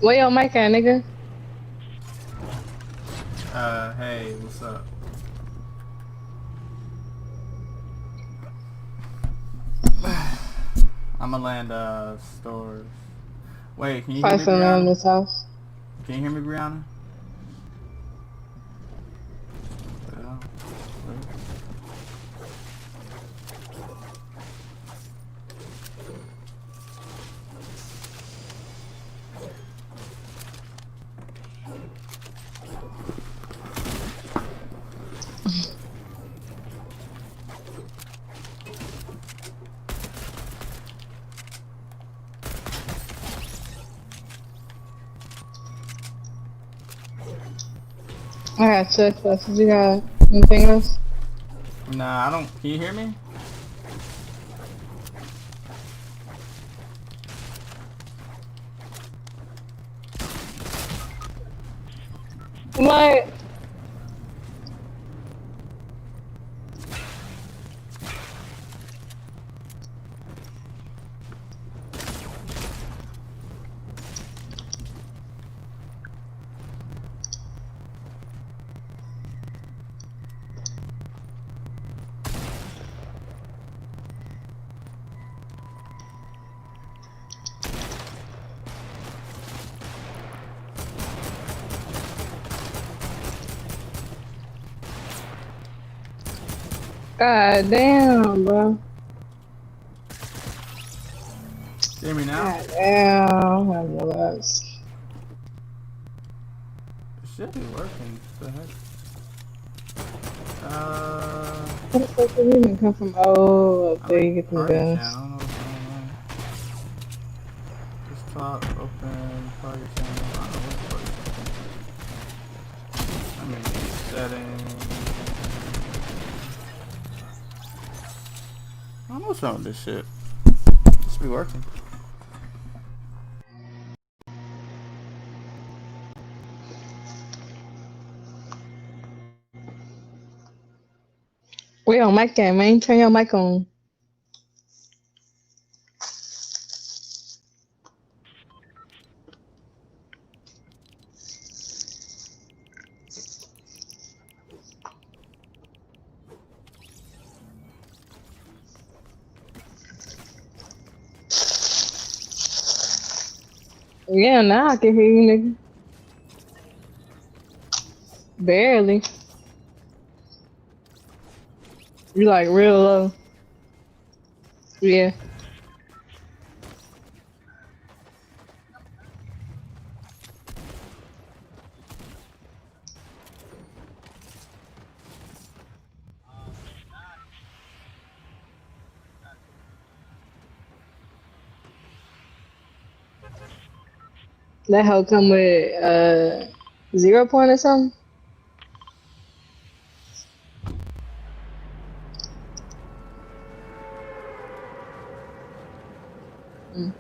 Where your mic at, nigga? Hey, what's up? I'ma land stores. Wait, can you hear me, Fighting around Brianna? this house. Can you hear me, Brianna? Yeah. I got check classes. You got anything else? Nah, I don't. Can you hear me? What? God damn, bro. You hear me now? God damn. I realized. It should be working. What the heck? Where the fuck did you even come from? Oh, up I'm there in you get them party chat. I guns. don't know what's going on. Just talk, open, party channel. I don't know what's party channel. I'm in settings. I don't know what's wrong with this shit. It should be working. Where your mic at, man? Turn your mic on. Yeah, now I can hear you, nigga. Barely. You like real low. Yeah. That hoe come with 0 point or something? Mm.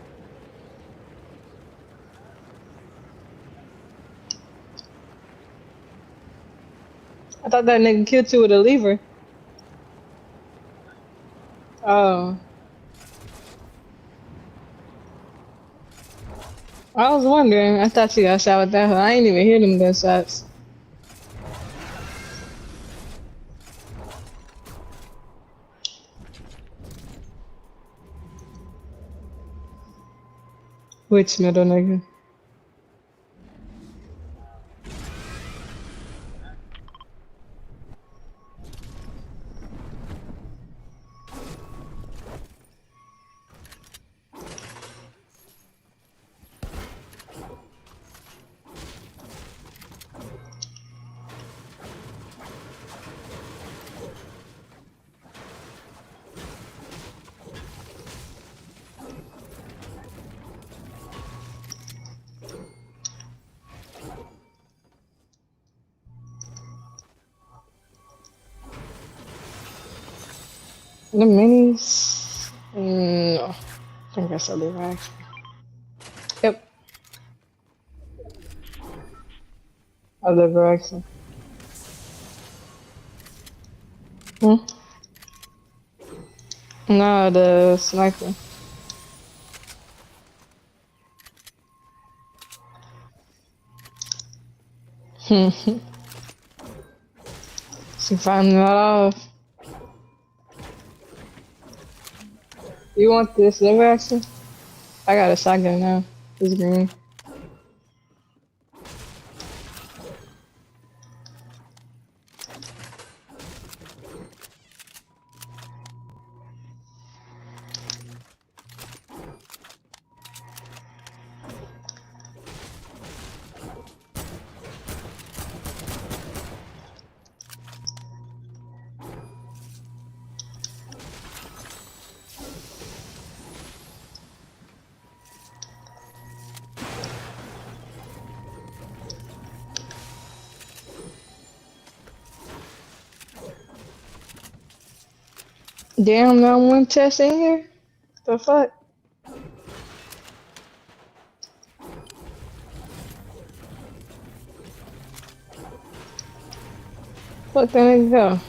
I thought that nigga killed you with a lever. Oh. I was wondering. I thought you got shot with that hoe. I ain't even hear them gunshots. Which middle nigga? The minis? No. I think that's a lever actually. Yep. A lever actually. Hmm? No, the sniper. She finally got off. You want this liver action? I got a shotgun now. It's green. Damn, now one test in here? The fuck? Fuck that nigga go.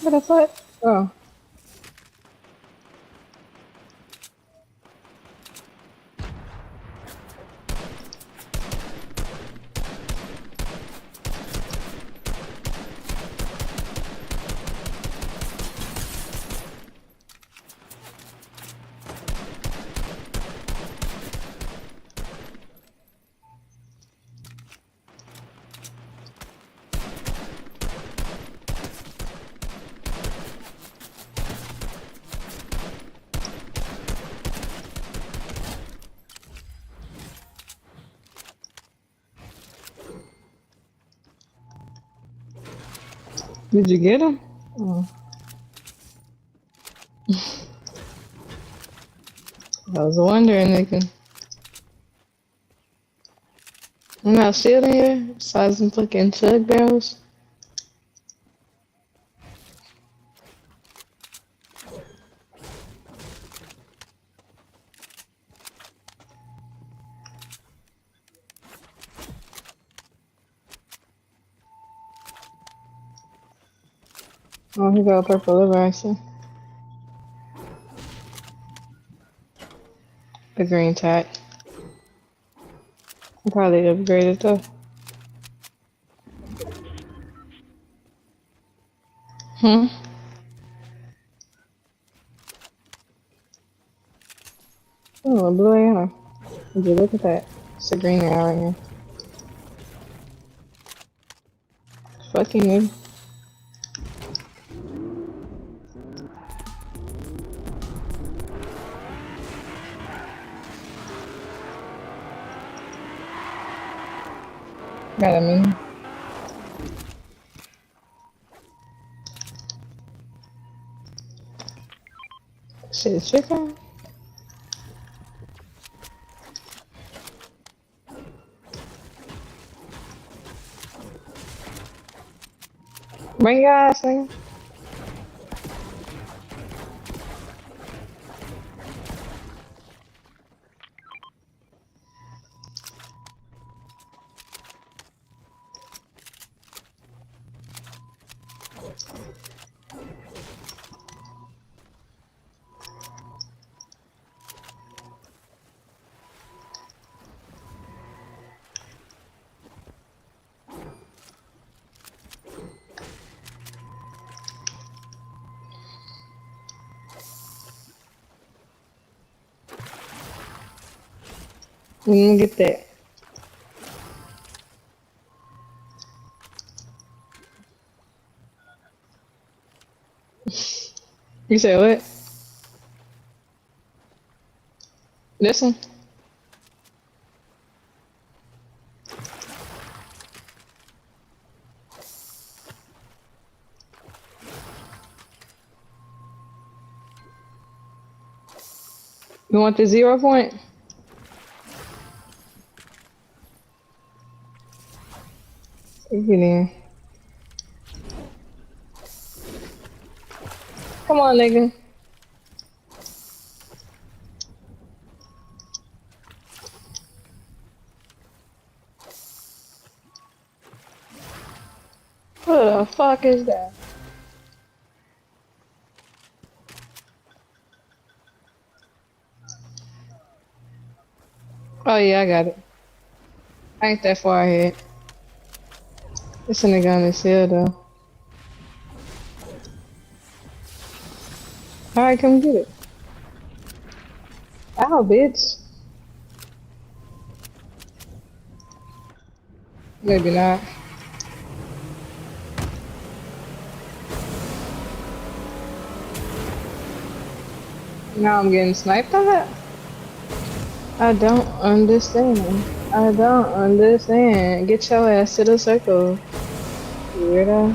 What the fuck? Oh. Did you get him? Oh. I was wondering, nigga. I'm not shielding here besides some fucking chug barrels. Oh, he got a purple liver action. A green tack. Probably upgraded though. Hmm? Oh, a blue arrow. Would you look at that? It's a green arrow right here. Fucking nigga. Got a mini. Shit, chicken? Bring your ass, nigga. Let me get that. You said what? This one? You want the 0 point? Get in. Come on, nigga. What the fuck is that? Oh yeah, I got it. I ain't that far ahead. This nigga on his hill though. Alright, come get it. Ow, bitch. Maybe not. Now I'm getting sniped at? I don't understand. I don't understand. Get your ass to the circle, weirdo.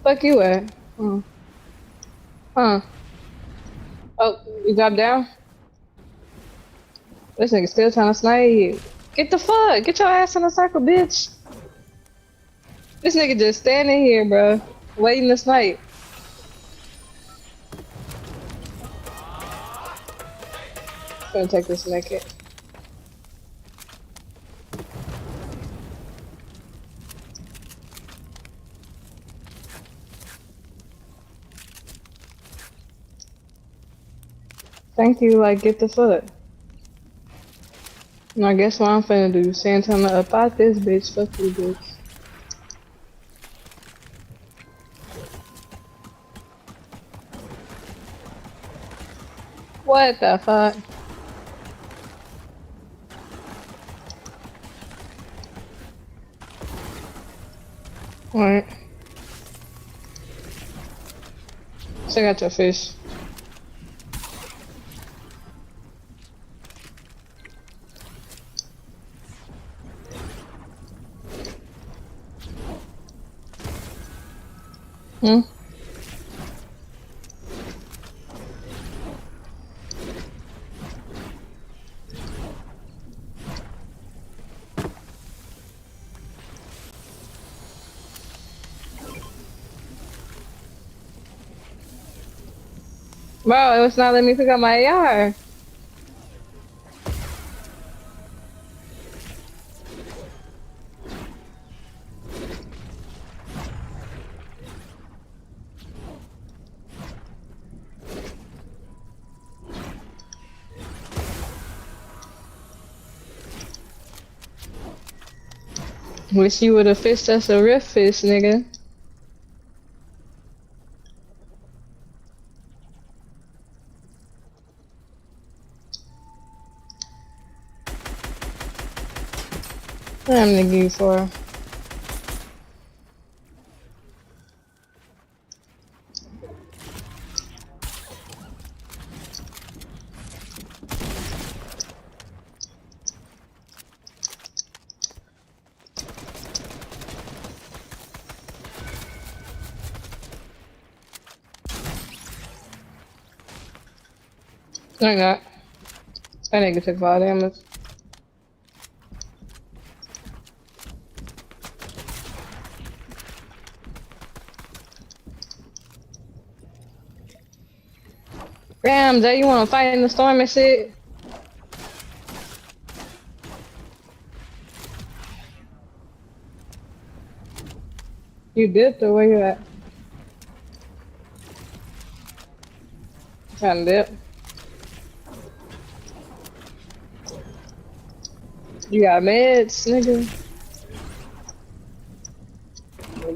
Fuck you at? Huh? Oh, you dropped down? This nigga still trying to snipe you. Get the fuck! Get your ass in the circle, bitch! This nigga just standing here, bro, waiting to snipe. Gonna take this naked. Thank you, like, get the foot. And I guess what I'm finna do, Santana up out this bitch, fuck you, bitch. What the fuck? Alright. Check out your fish. Hmm? Bro, it's not letting me pick up my AR. Wish you would've fished us a rift fish, nigga. What I'm nigga you for? No, you're not. That nigga took 5 damage. Damn, Jay, you wanna fight in the storm and shit? You dipped or where you at? Trying to dip. You got meds, nigga.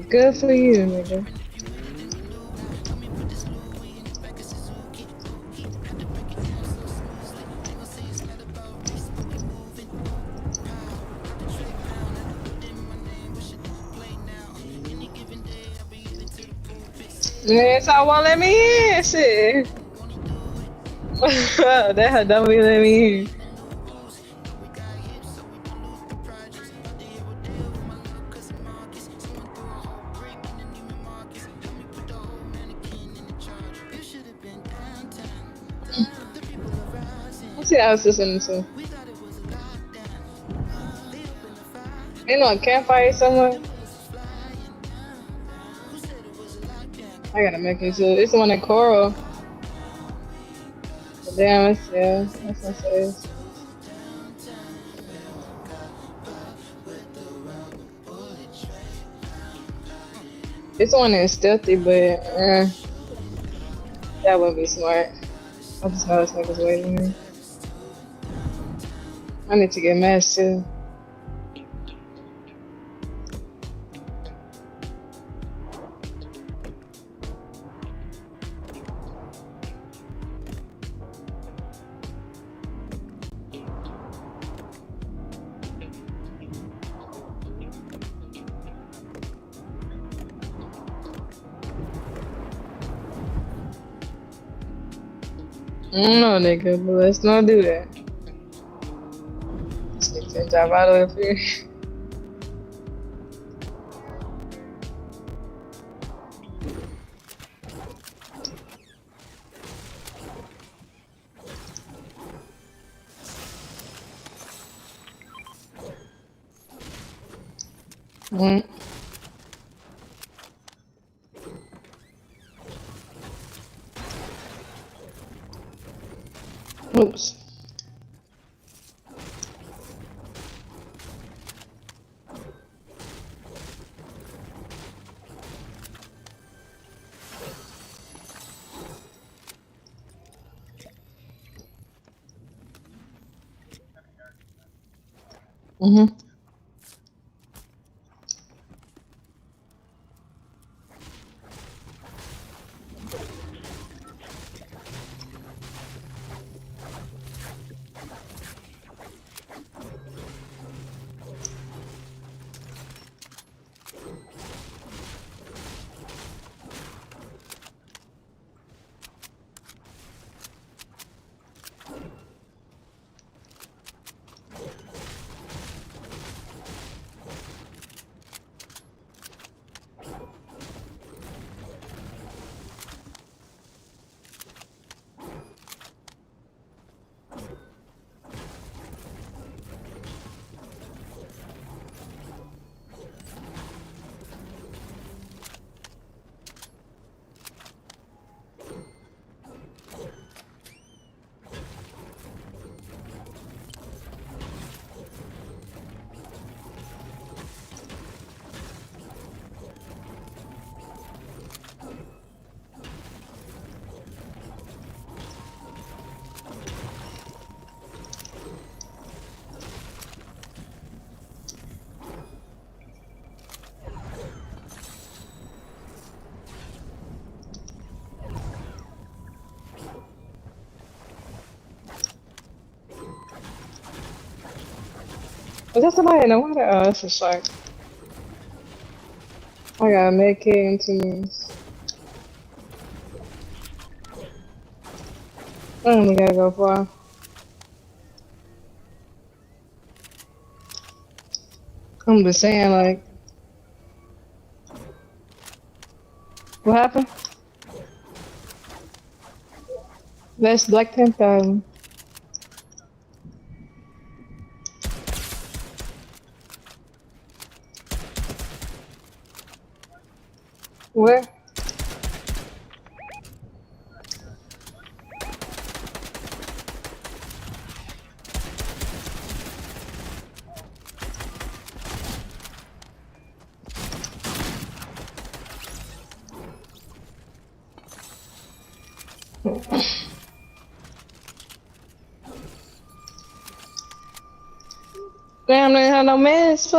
Good for you, nigga. Yeah, so won't let me in, shit. That don't be let me in. Let's see what I was listening to. Ain't no campfire somewhere. I gotta make it too. It's the one at Coral. But damn, it's, yeah, that's what it says. This one is stealthy, but that wouldn't be smart. I just know this nigga's waiting me. I need to get masked too. No, nigga, but let's not do that. This nigga can drive all the way up here. Mm. Oops. Mhm. Is that somebody in the water? Oh, that's a shark. I got a med kit and 2 minutes. I only gotta go far. I'm just saying, like, what happened? That's Black Panther. Where? Damn, they ain't had no meds.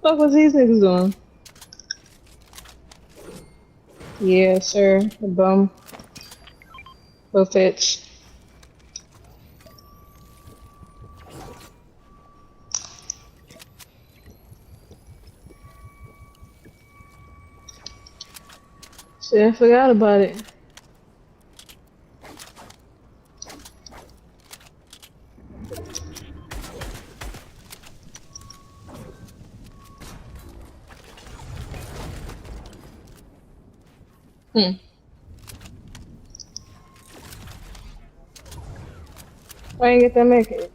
Fuck was these niggas doing? Yeah, sure. A bum. Go fetch. Shit, I forgot about it. Hmm. Why ain't get that med kit?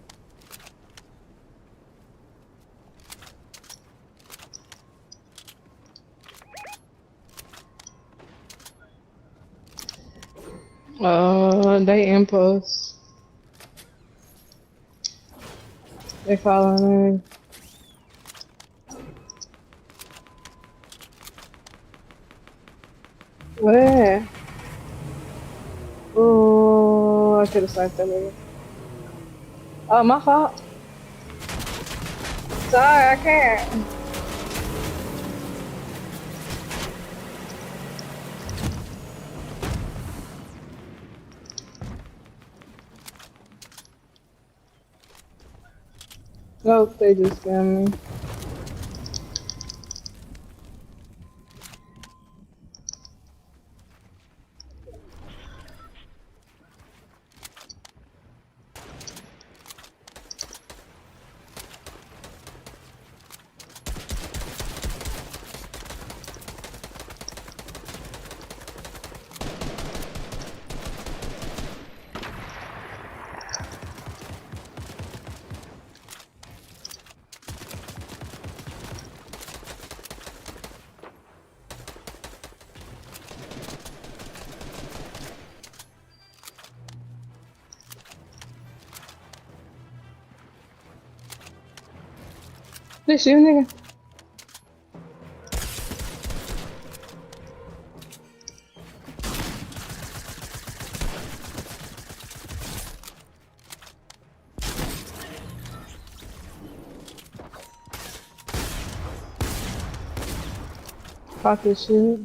They impulse. They following me. Where? Oh, I could have sniped that nigga. Oh, my fault. Sorry, I can't. Nope, they just scammed me. This you, nigga? Pop this shit.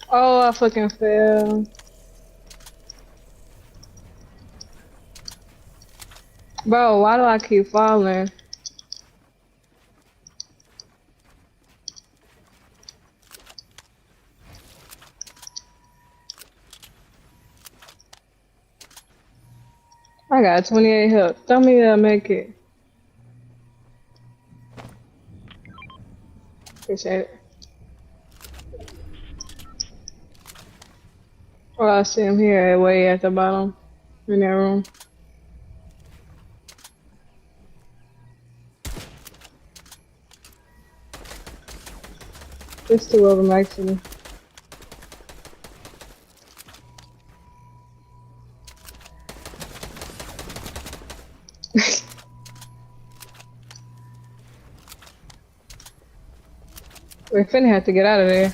Oh, I fucking fell. Bro, why do I keep falling? I got 28 health. Throw me a make it. Appreciate it. Oh, I see him here, way at the bottom. In that room. There's two of them, actually. We're finna have to get out of there.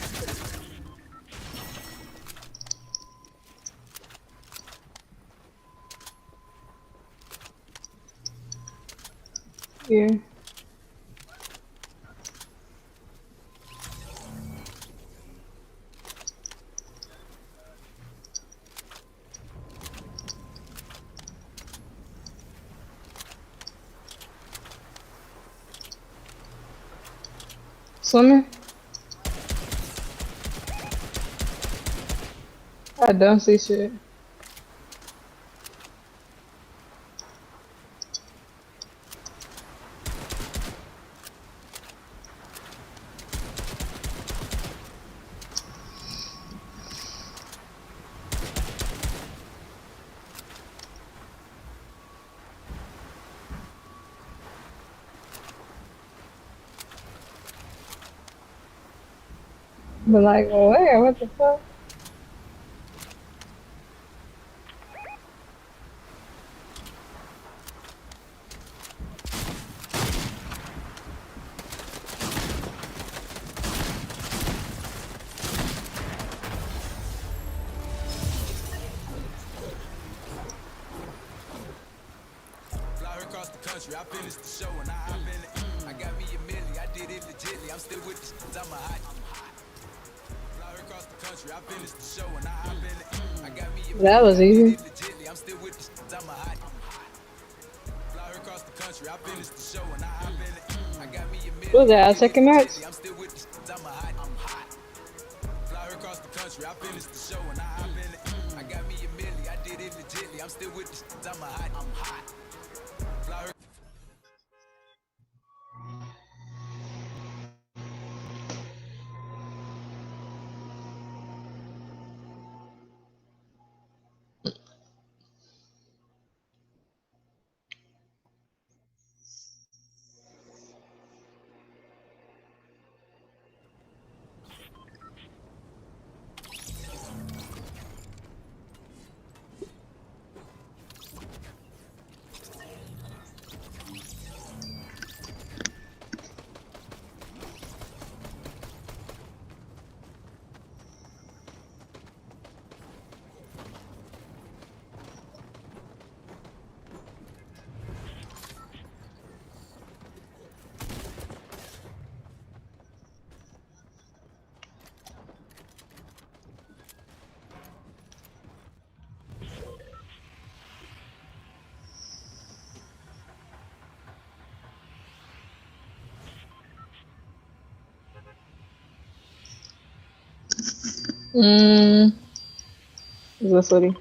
Yeah. Swimming? I don't see shit. But like, where? What the fuck? Fly across the country, I finished the show and I hop in it. I got me a milli, I did it legitly. I'm still with the shit, I'm a hot. Fly across the country, I finished the show and I hop in it. I got me a That milli, was I did easy. it legitly. I'm still with the shit, I'm a hot. Fly across the country, I finished the show and I hop in it. I got me a What was milli, I that? Our did it second match? legitly. I'm still with the shit, I'm a hot. Fly across the country, I finished the show and I hop in it. I got me a milli, I did it legitly. I'm still with the shit, I'm a hot. Fly Mm, is this hoodie?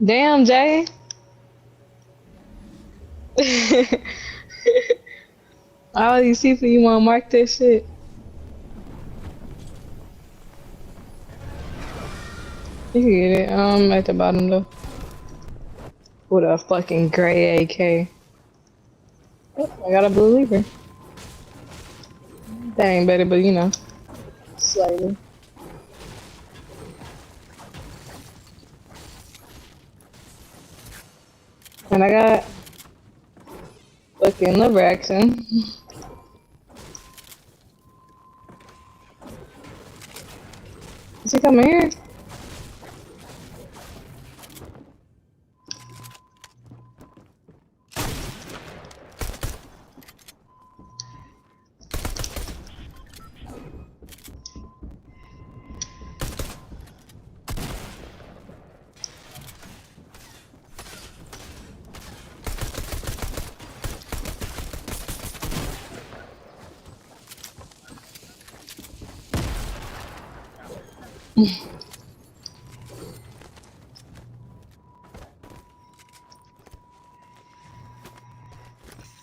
Damn, Jay. All these people, you wanna mark this shit? You can get it. At the bottom though. With a fucking gray AK. Oh, I got a blue lever. That ain't better, but you know, slightly. And I got fucking liver action. Is he coming here?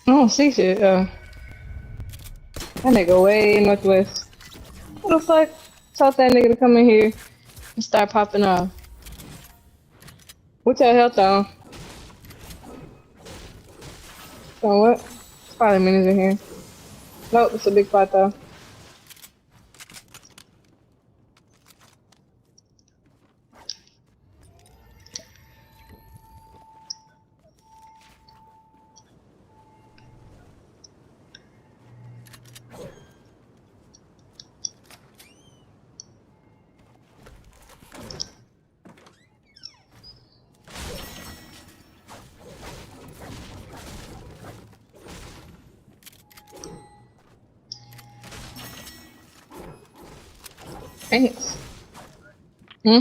I don't see shit. That nigga way northwest. What the fuck? Told that nigga to come in here and start popping off. What's your health on? So what? It's probably minis in here. Nope, it's a big pot though. Thanks. Hmm?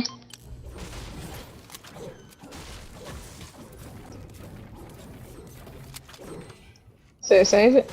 So save it.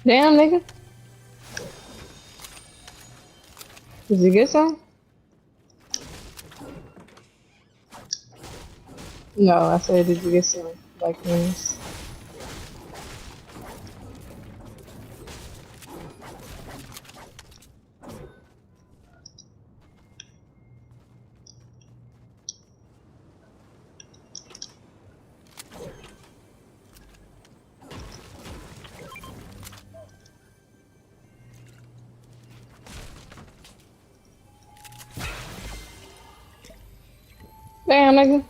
Damn, nigga. Did you get some? No, I said, did you get some like minis? Damn, nigga.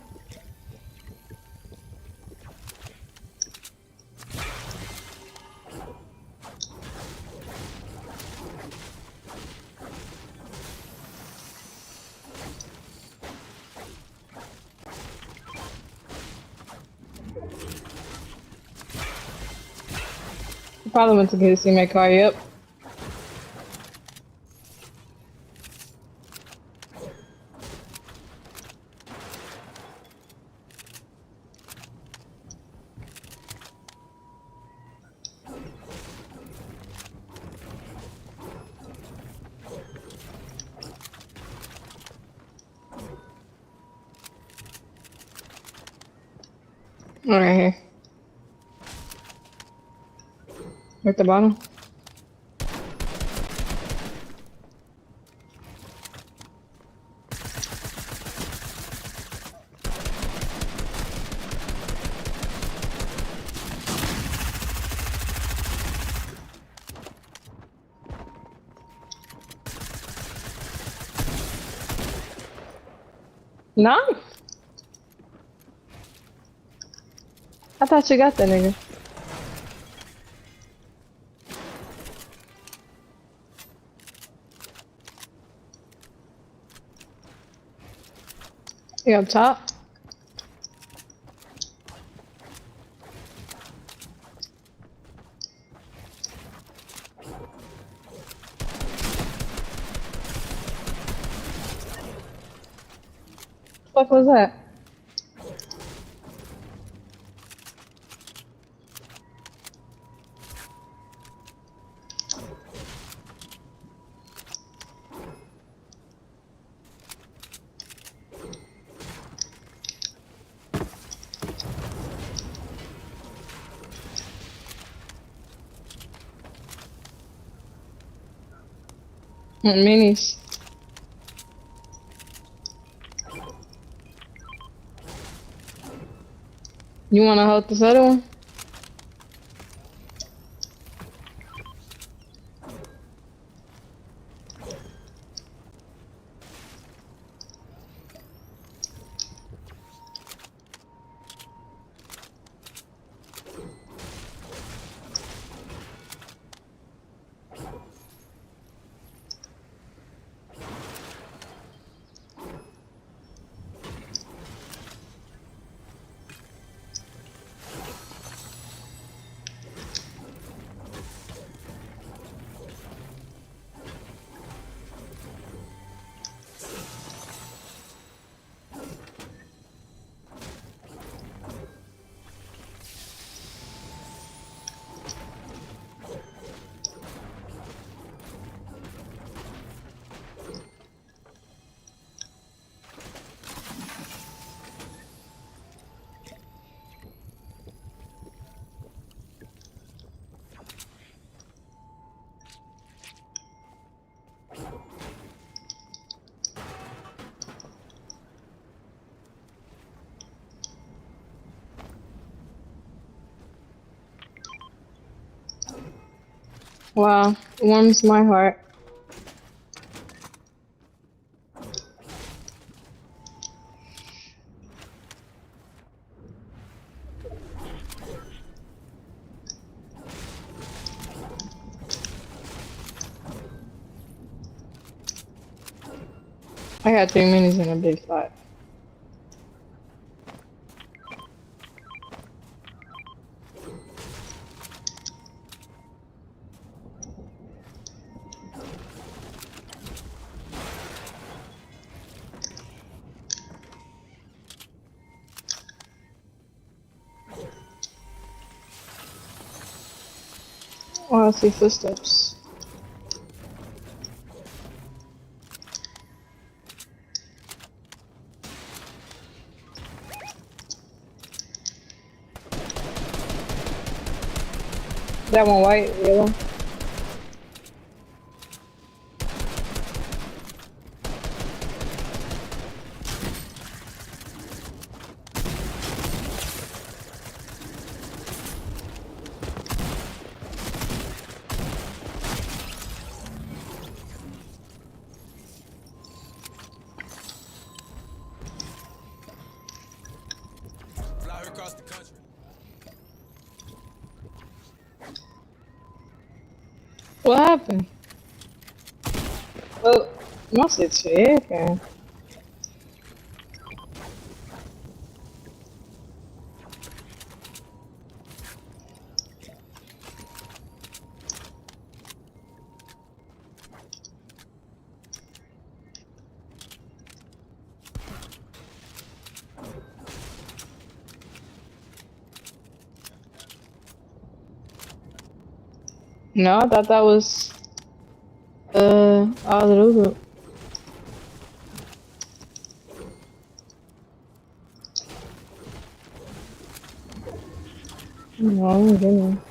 You probably went to get his teammate car, yep. Right here. At the bottom. No? I thought you got that nigga. You up top? What was that? Minis. You wanna hold this other one? Wow, warms my heart. I got 3 minis in a big spot. Oh, I see footsteps. That one white, yellow. Fly her across the country. What happened? Oh, must have chicken. No, I thought that was all the group. No, I'm getting.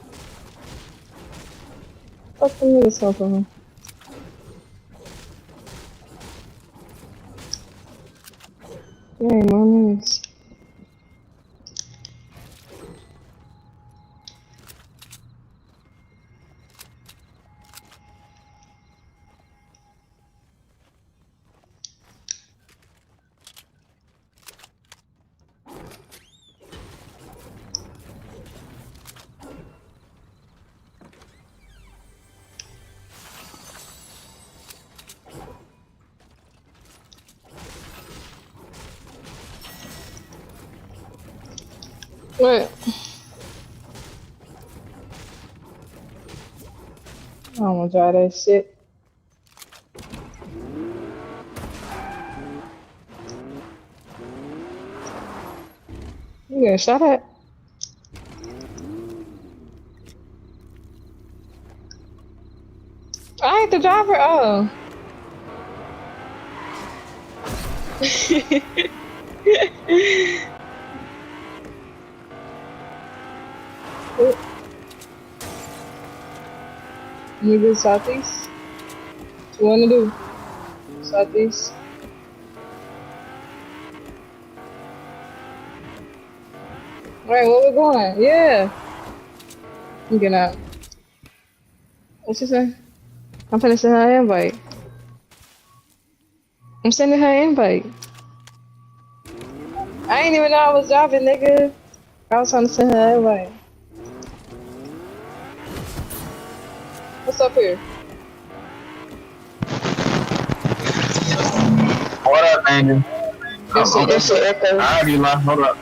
Fuck the niggas helping him. Yeah, more minutes. What? I don't want to try that shit. You getting shot at? I ain't the driver. Oh. You do southeast? What you wanna do? Southeast? Alright, where we going? Yeah. I'm getting out. What you say? I'm finna send her an invite. I'm sending her an invite. I ain't even know I was driving, nigga. I was trying to send her an invite. What's up here? What up, man? Your shit echo. I already left. Hold up.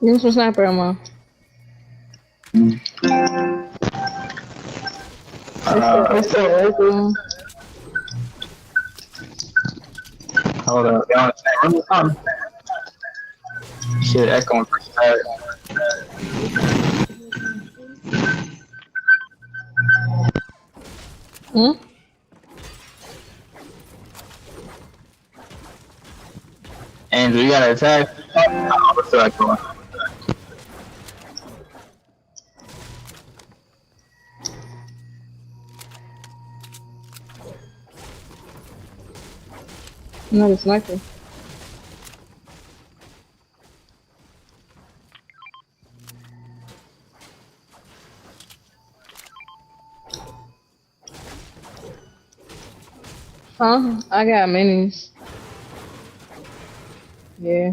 Give me some sniper ammo. What's up, April? Hold up. Y'all saying, what's up? Shit, echoing pretty bad. Hmm? Andrew, you got an attack? Oh, what's up, echoing? I'm not a sniper. Huh? I got minis. Yeah.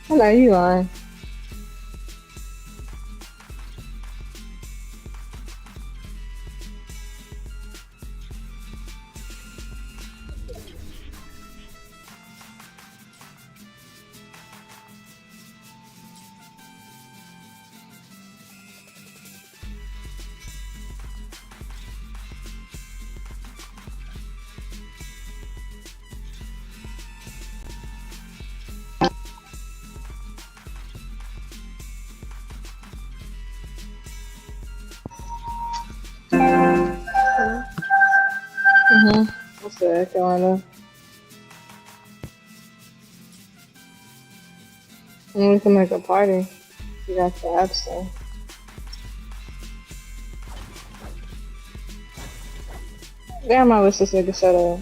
Hello, you lying. What's that going on? And we can make a party. You got the app store. Damn, I wish this nigga shut up.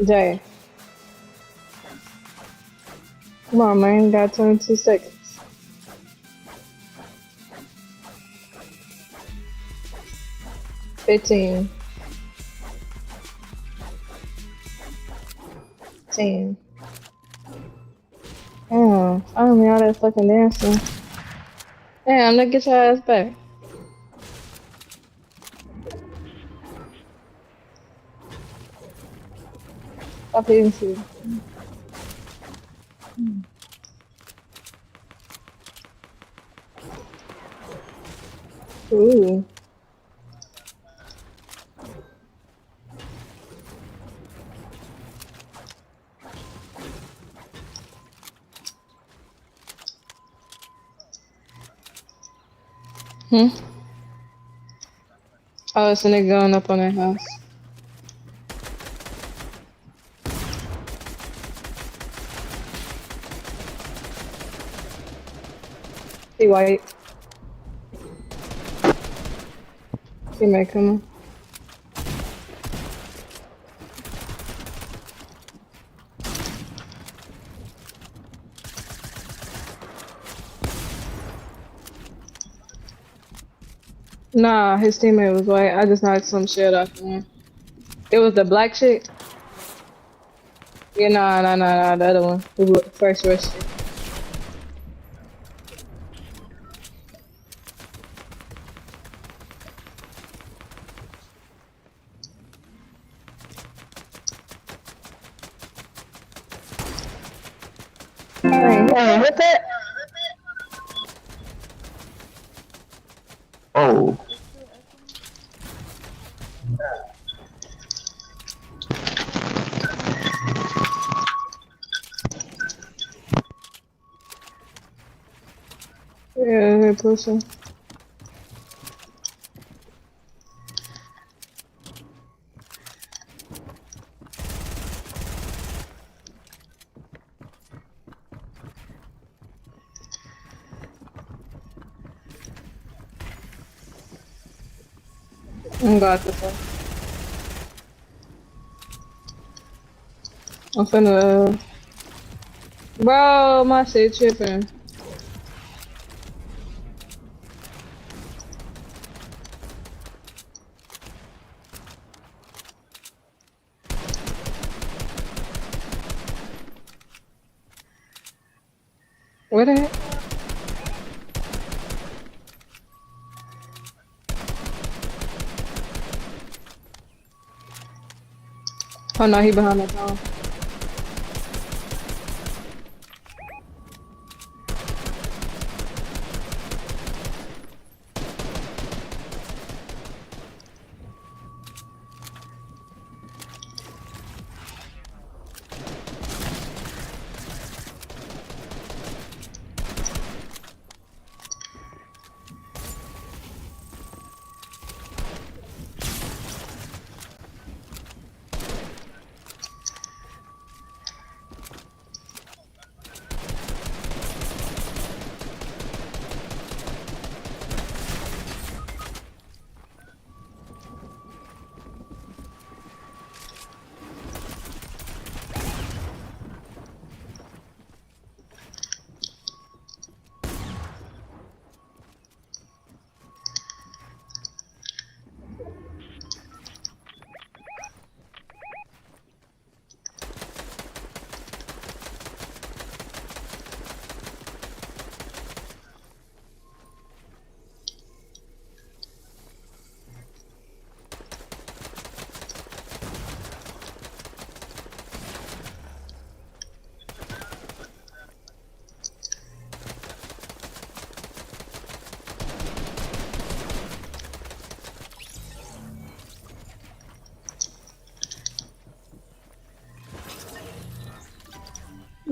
Jay, come on, man. Got 22 seconds. $15. 10. Damn, finally all that fucking dancing. Damn, look, get your ass back. Stop eating food. Ooh. Hmm? Oh, it's a nigga going up on that house. He white. He may come on. Nah, his teammate was white. I just knocked some shit off him. It was the black chick? Yeah, nah, the other one. Who first rushed it. Hey, hit that? Oh. Yeah, they're pushing. I got this one. I'm finna. Bro, my shit tripping. Where the heck? Oh no, he behind the phone.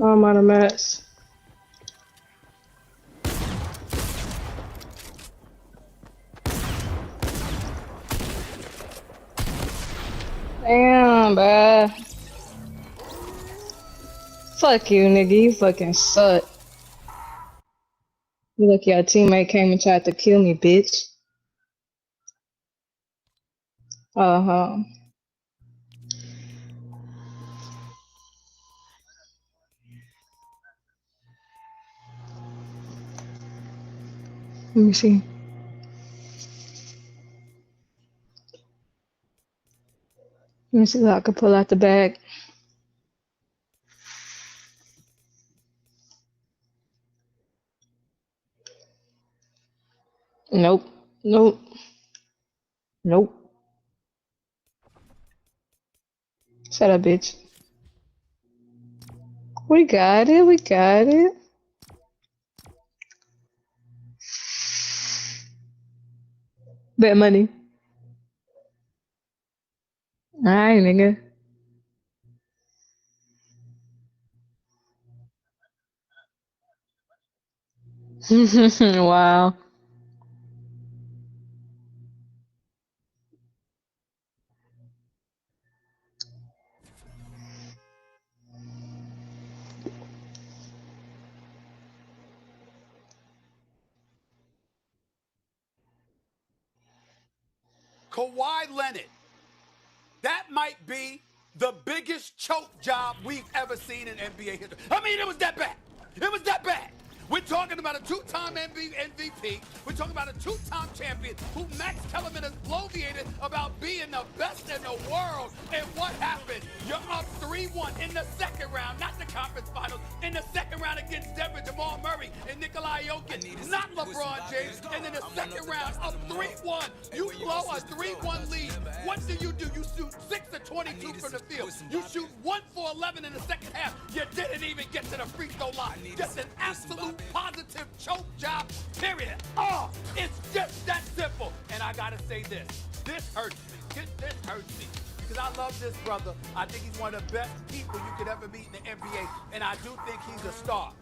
Oh, I'm out of mats. Damn, bruh. Fuck you, nigga. You fucking suck. You look, your teammate came and tried to kill me, bitch. Uh-huh. Let me see. Let me see what I can pull out the bag. Nope. Nope. Nope. Shut up, bitch. We got it. We got it. Bet money. Alright, nigga. Wow. Kawhi Leonard. That might be the biggest choke job we've ever seen in NBA history. I mean, it was that bad. It was that bad. We're talking about a two-time MVP. We're talking about a two-time champion who Max Kellerman has bloviated about being the best in the world. And what happened? You're up 3-1 in the second round, not the conference finals, in the second round against Denver, Jamal Murray and Nikolai Jokic, not LeBron James. And in the second round, up 3-1, you blow a 3-1 lead. What do? You shoot 6 of 22 from the field. You shoot 1 for 11 in the second half. You didn't even get to the free throw line. Just an absolute positive choke job, period. Oh, it's just that simple. And I gotta say this hurts me. This hurts me. Because I love this brother. I think he's one of the best people you could ever meet in the NBA. And I do think he's a star.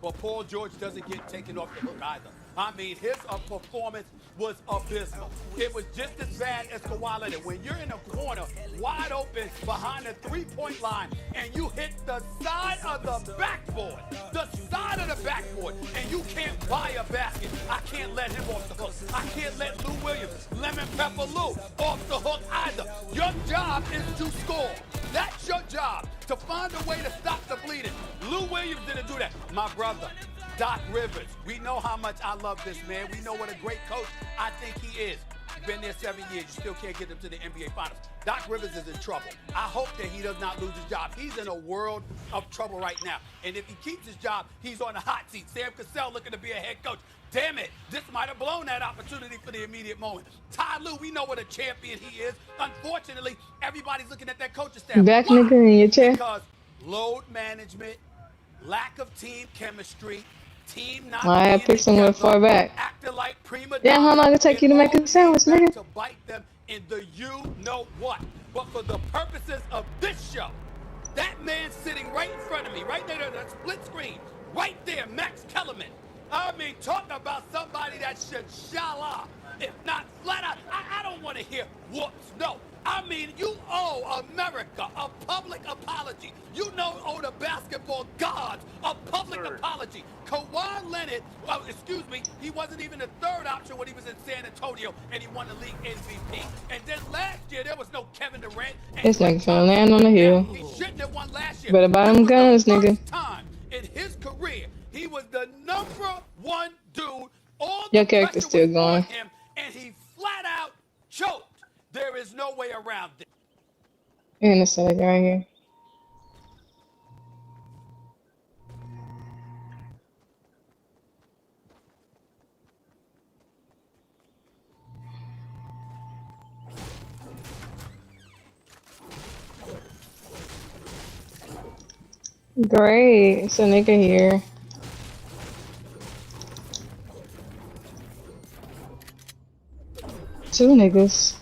But Paul George doesn't get taken off the hook either. I mean, his performance was abysmal. It was just as bad as Kawhi Leonard. When you're in a corner, wide open, behind the three-point line, and you hit the side of the backboard, and you can't buy a basket, I can't let him off the hook. I can't let Lou Williams, Lemon Pepper Lou, off the hook either. Your job is to score. That's your job, to find a way to stop the bleeding. Lou Williams didn't do that. My brother, Doc Rivers. We know how much I love this man. We know what a great coach I think he is. Been there 7 years. You still can't get him to the NBA Finals. Doc Rivers is in trouble. I hope that he does not lose his job. He's in a world of trouble right now. And if he keeps his job, he's on the hot seat. Sam Cassell looking to be a head coach. Damn it, this might have blown that opportunity for the immediate moment. Ty Lue, we know what a champion he is. Unfortunately, everybody's looking at that coaching staff. Back, Why? nigga, in your chair. Because load management, lack of team chemistry, team not I had being picked somewhere together, far back. acting like prima Damn, how long it take you to make a all sandwich, came back nigga? to bite them in the you-know-what. But for the purposes of this show, that man sitting right in front of me, right there, that split screen, right there, Max Kellerman. I mean, talk about somebody that should shala, if not flat out. I don't want to hear whoops. No. I mean, you owe America a public apology. You know, owe the basketball gods a public apology. Kawhi Leonard, he wasn't even the third option when he was in San Antonio and he won the league MVP. And then last year, there was no Kevin Durant. This nigga finna land on the hill. He shouldn't have won last year. Better buy them guns, nigga. First time in his career, he was the #1 dude. All Your the character's pressure still was on going. him, and he flat out choked. There is no way around it. And it's like right here. Great, it's a nigga here. Two niggas.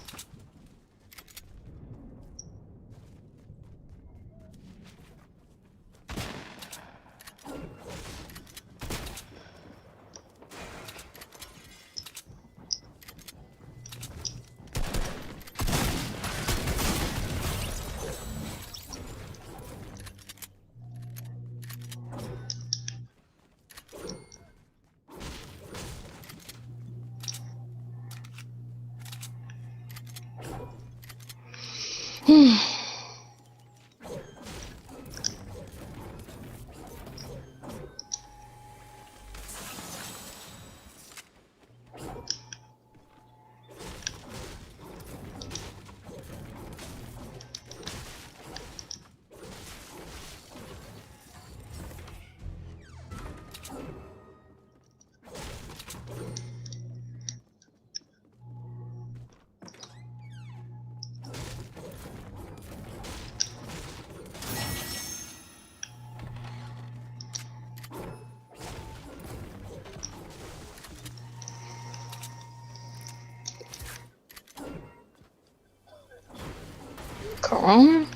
Corona?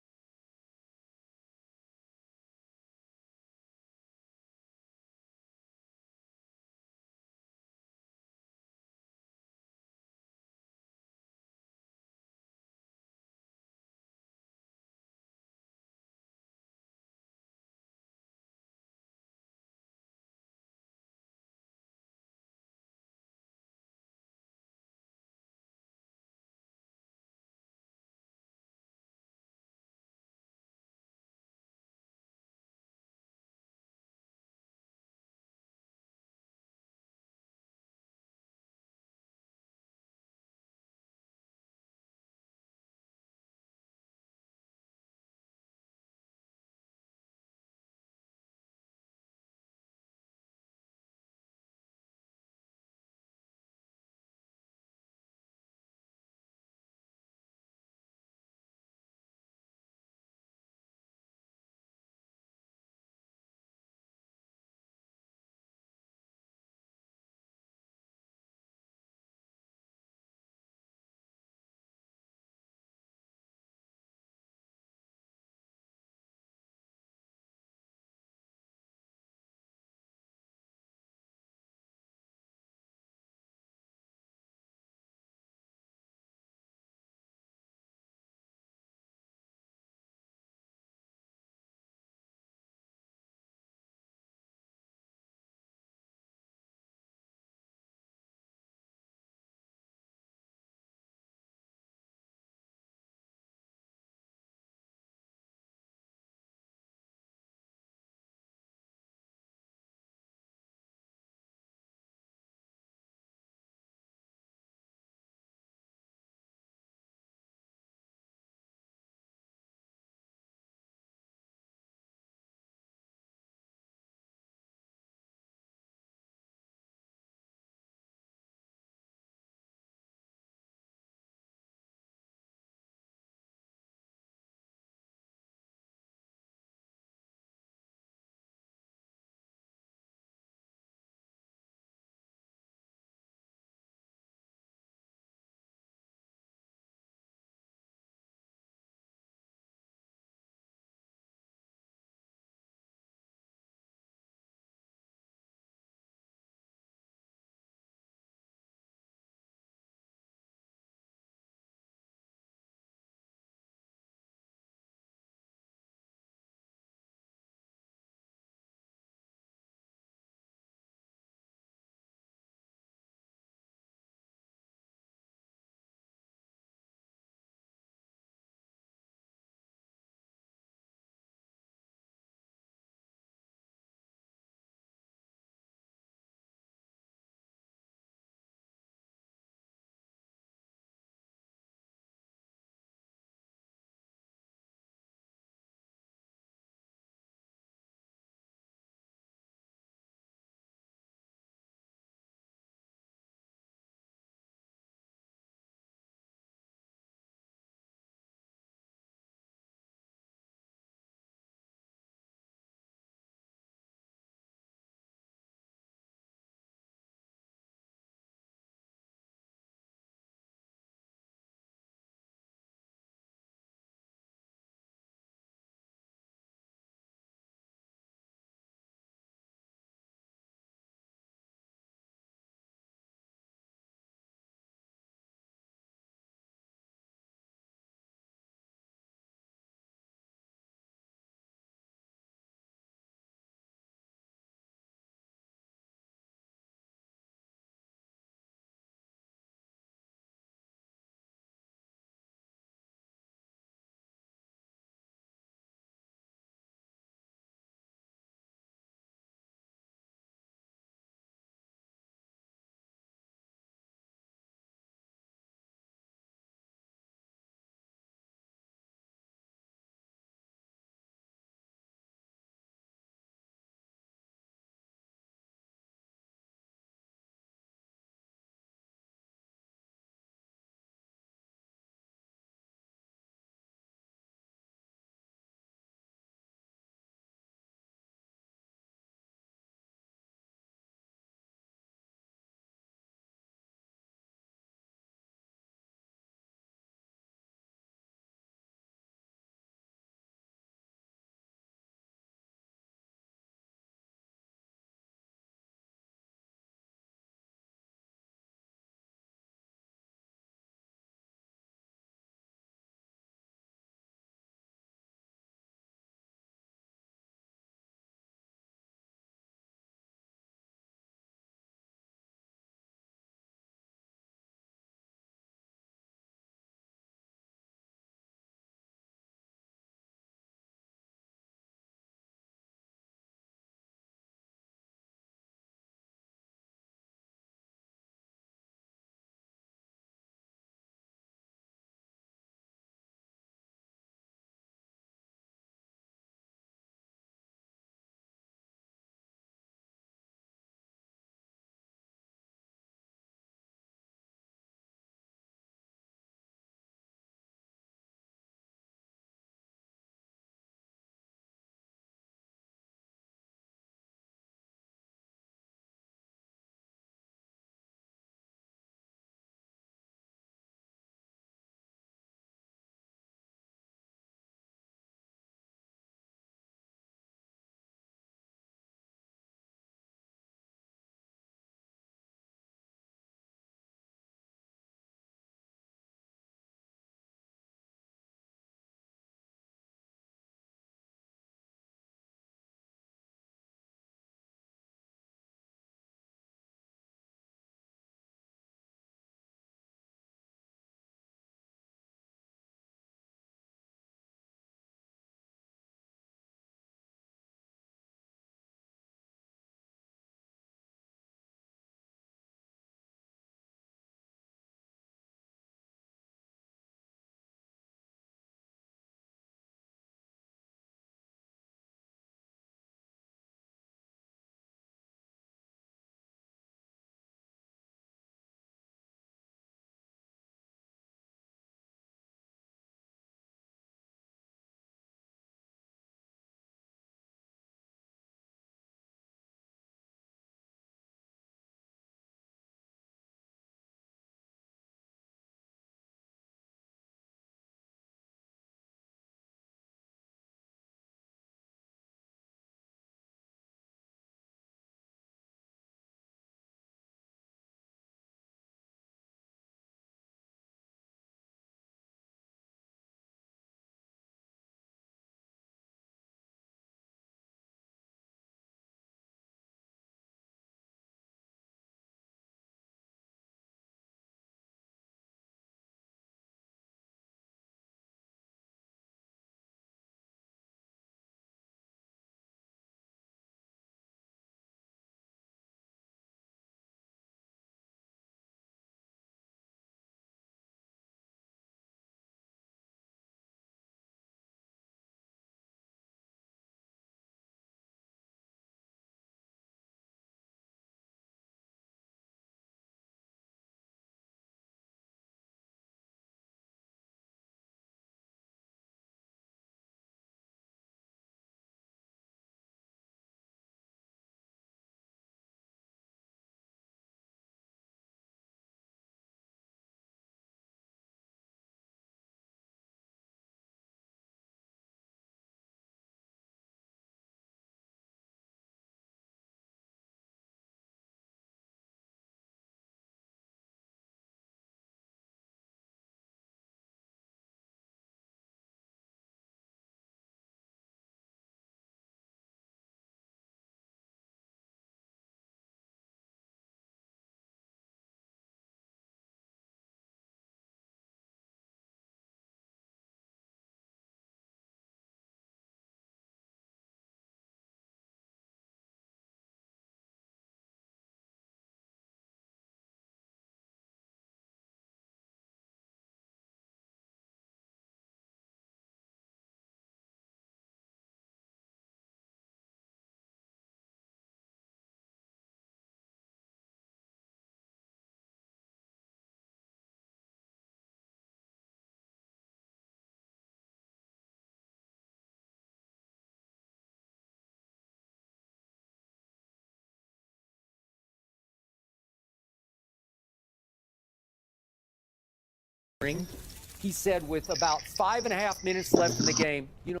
He said with about 5.5 minutes left in the game, you know.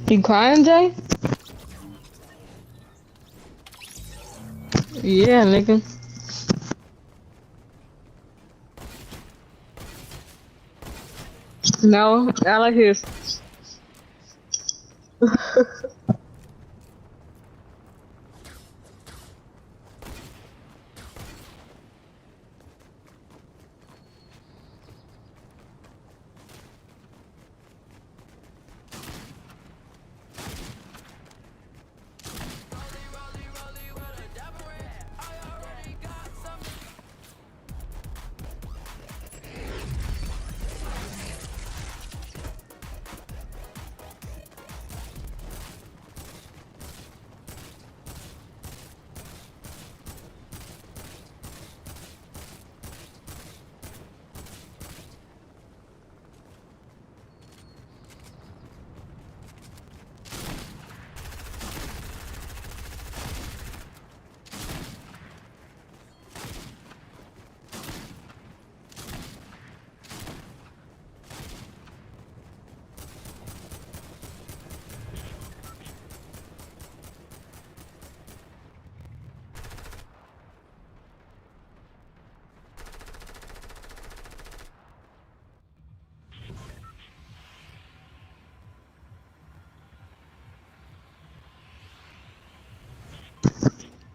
You crying, Jay? Yeah, nigga. No, I like his.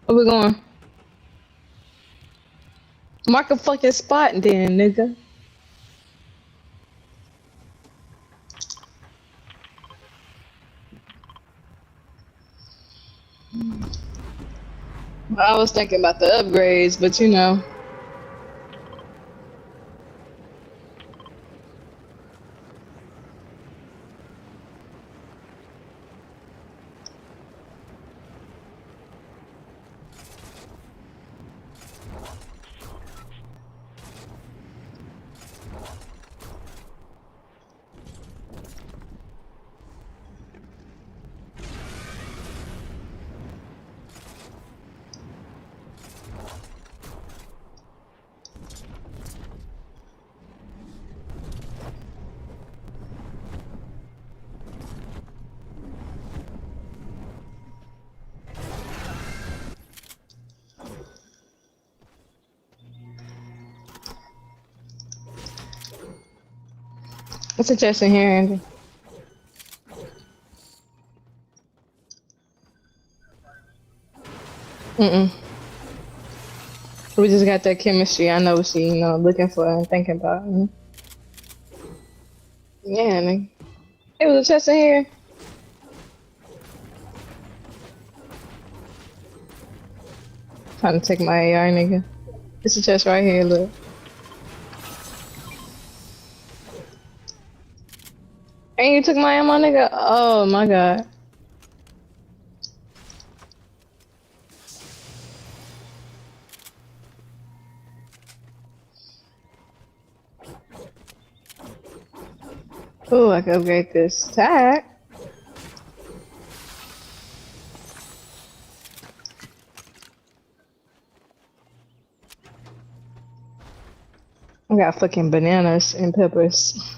Where we going? Mark a fucking spot then, nigga. I was thinking about the upgrades, but you know. What's a chest in here, Andy? Mm-mm. We just got that chemistry. I know what she, looking for and thinking about. Yeah, nigga. It was a chest in here. Trying to take my AR, nigga. It's a chest right here, look. And you took my ammo, nigga? Oh my god. Oh, I can upgrade this tag. I got fucking bananas and peppers.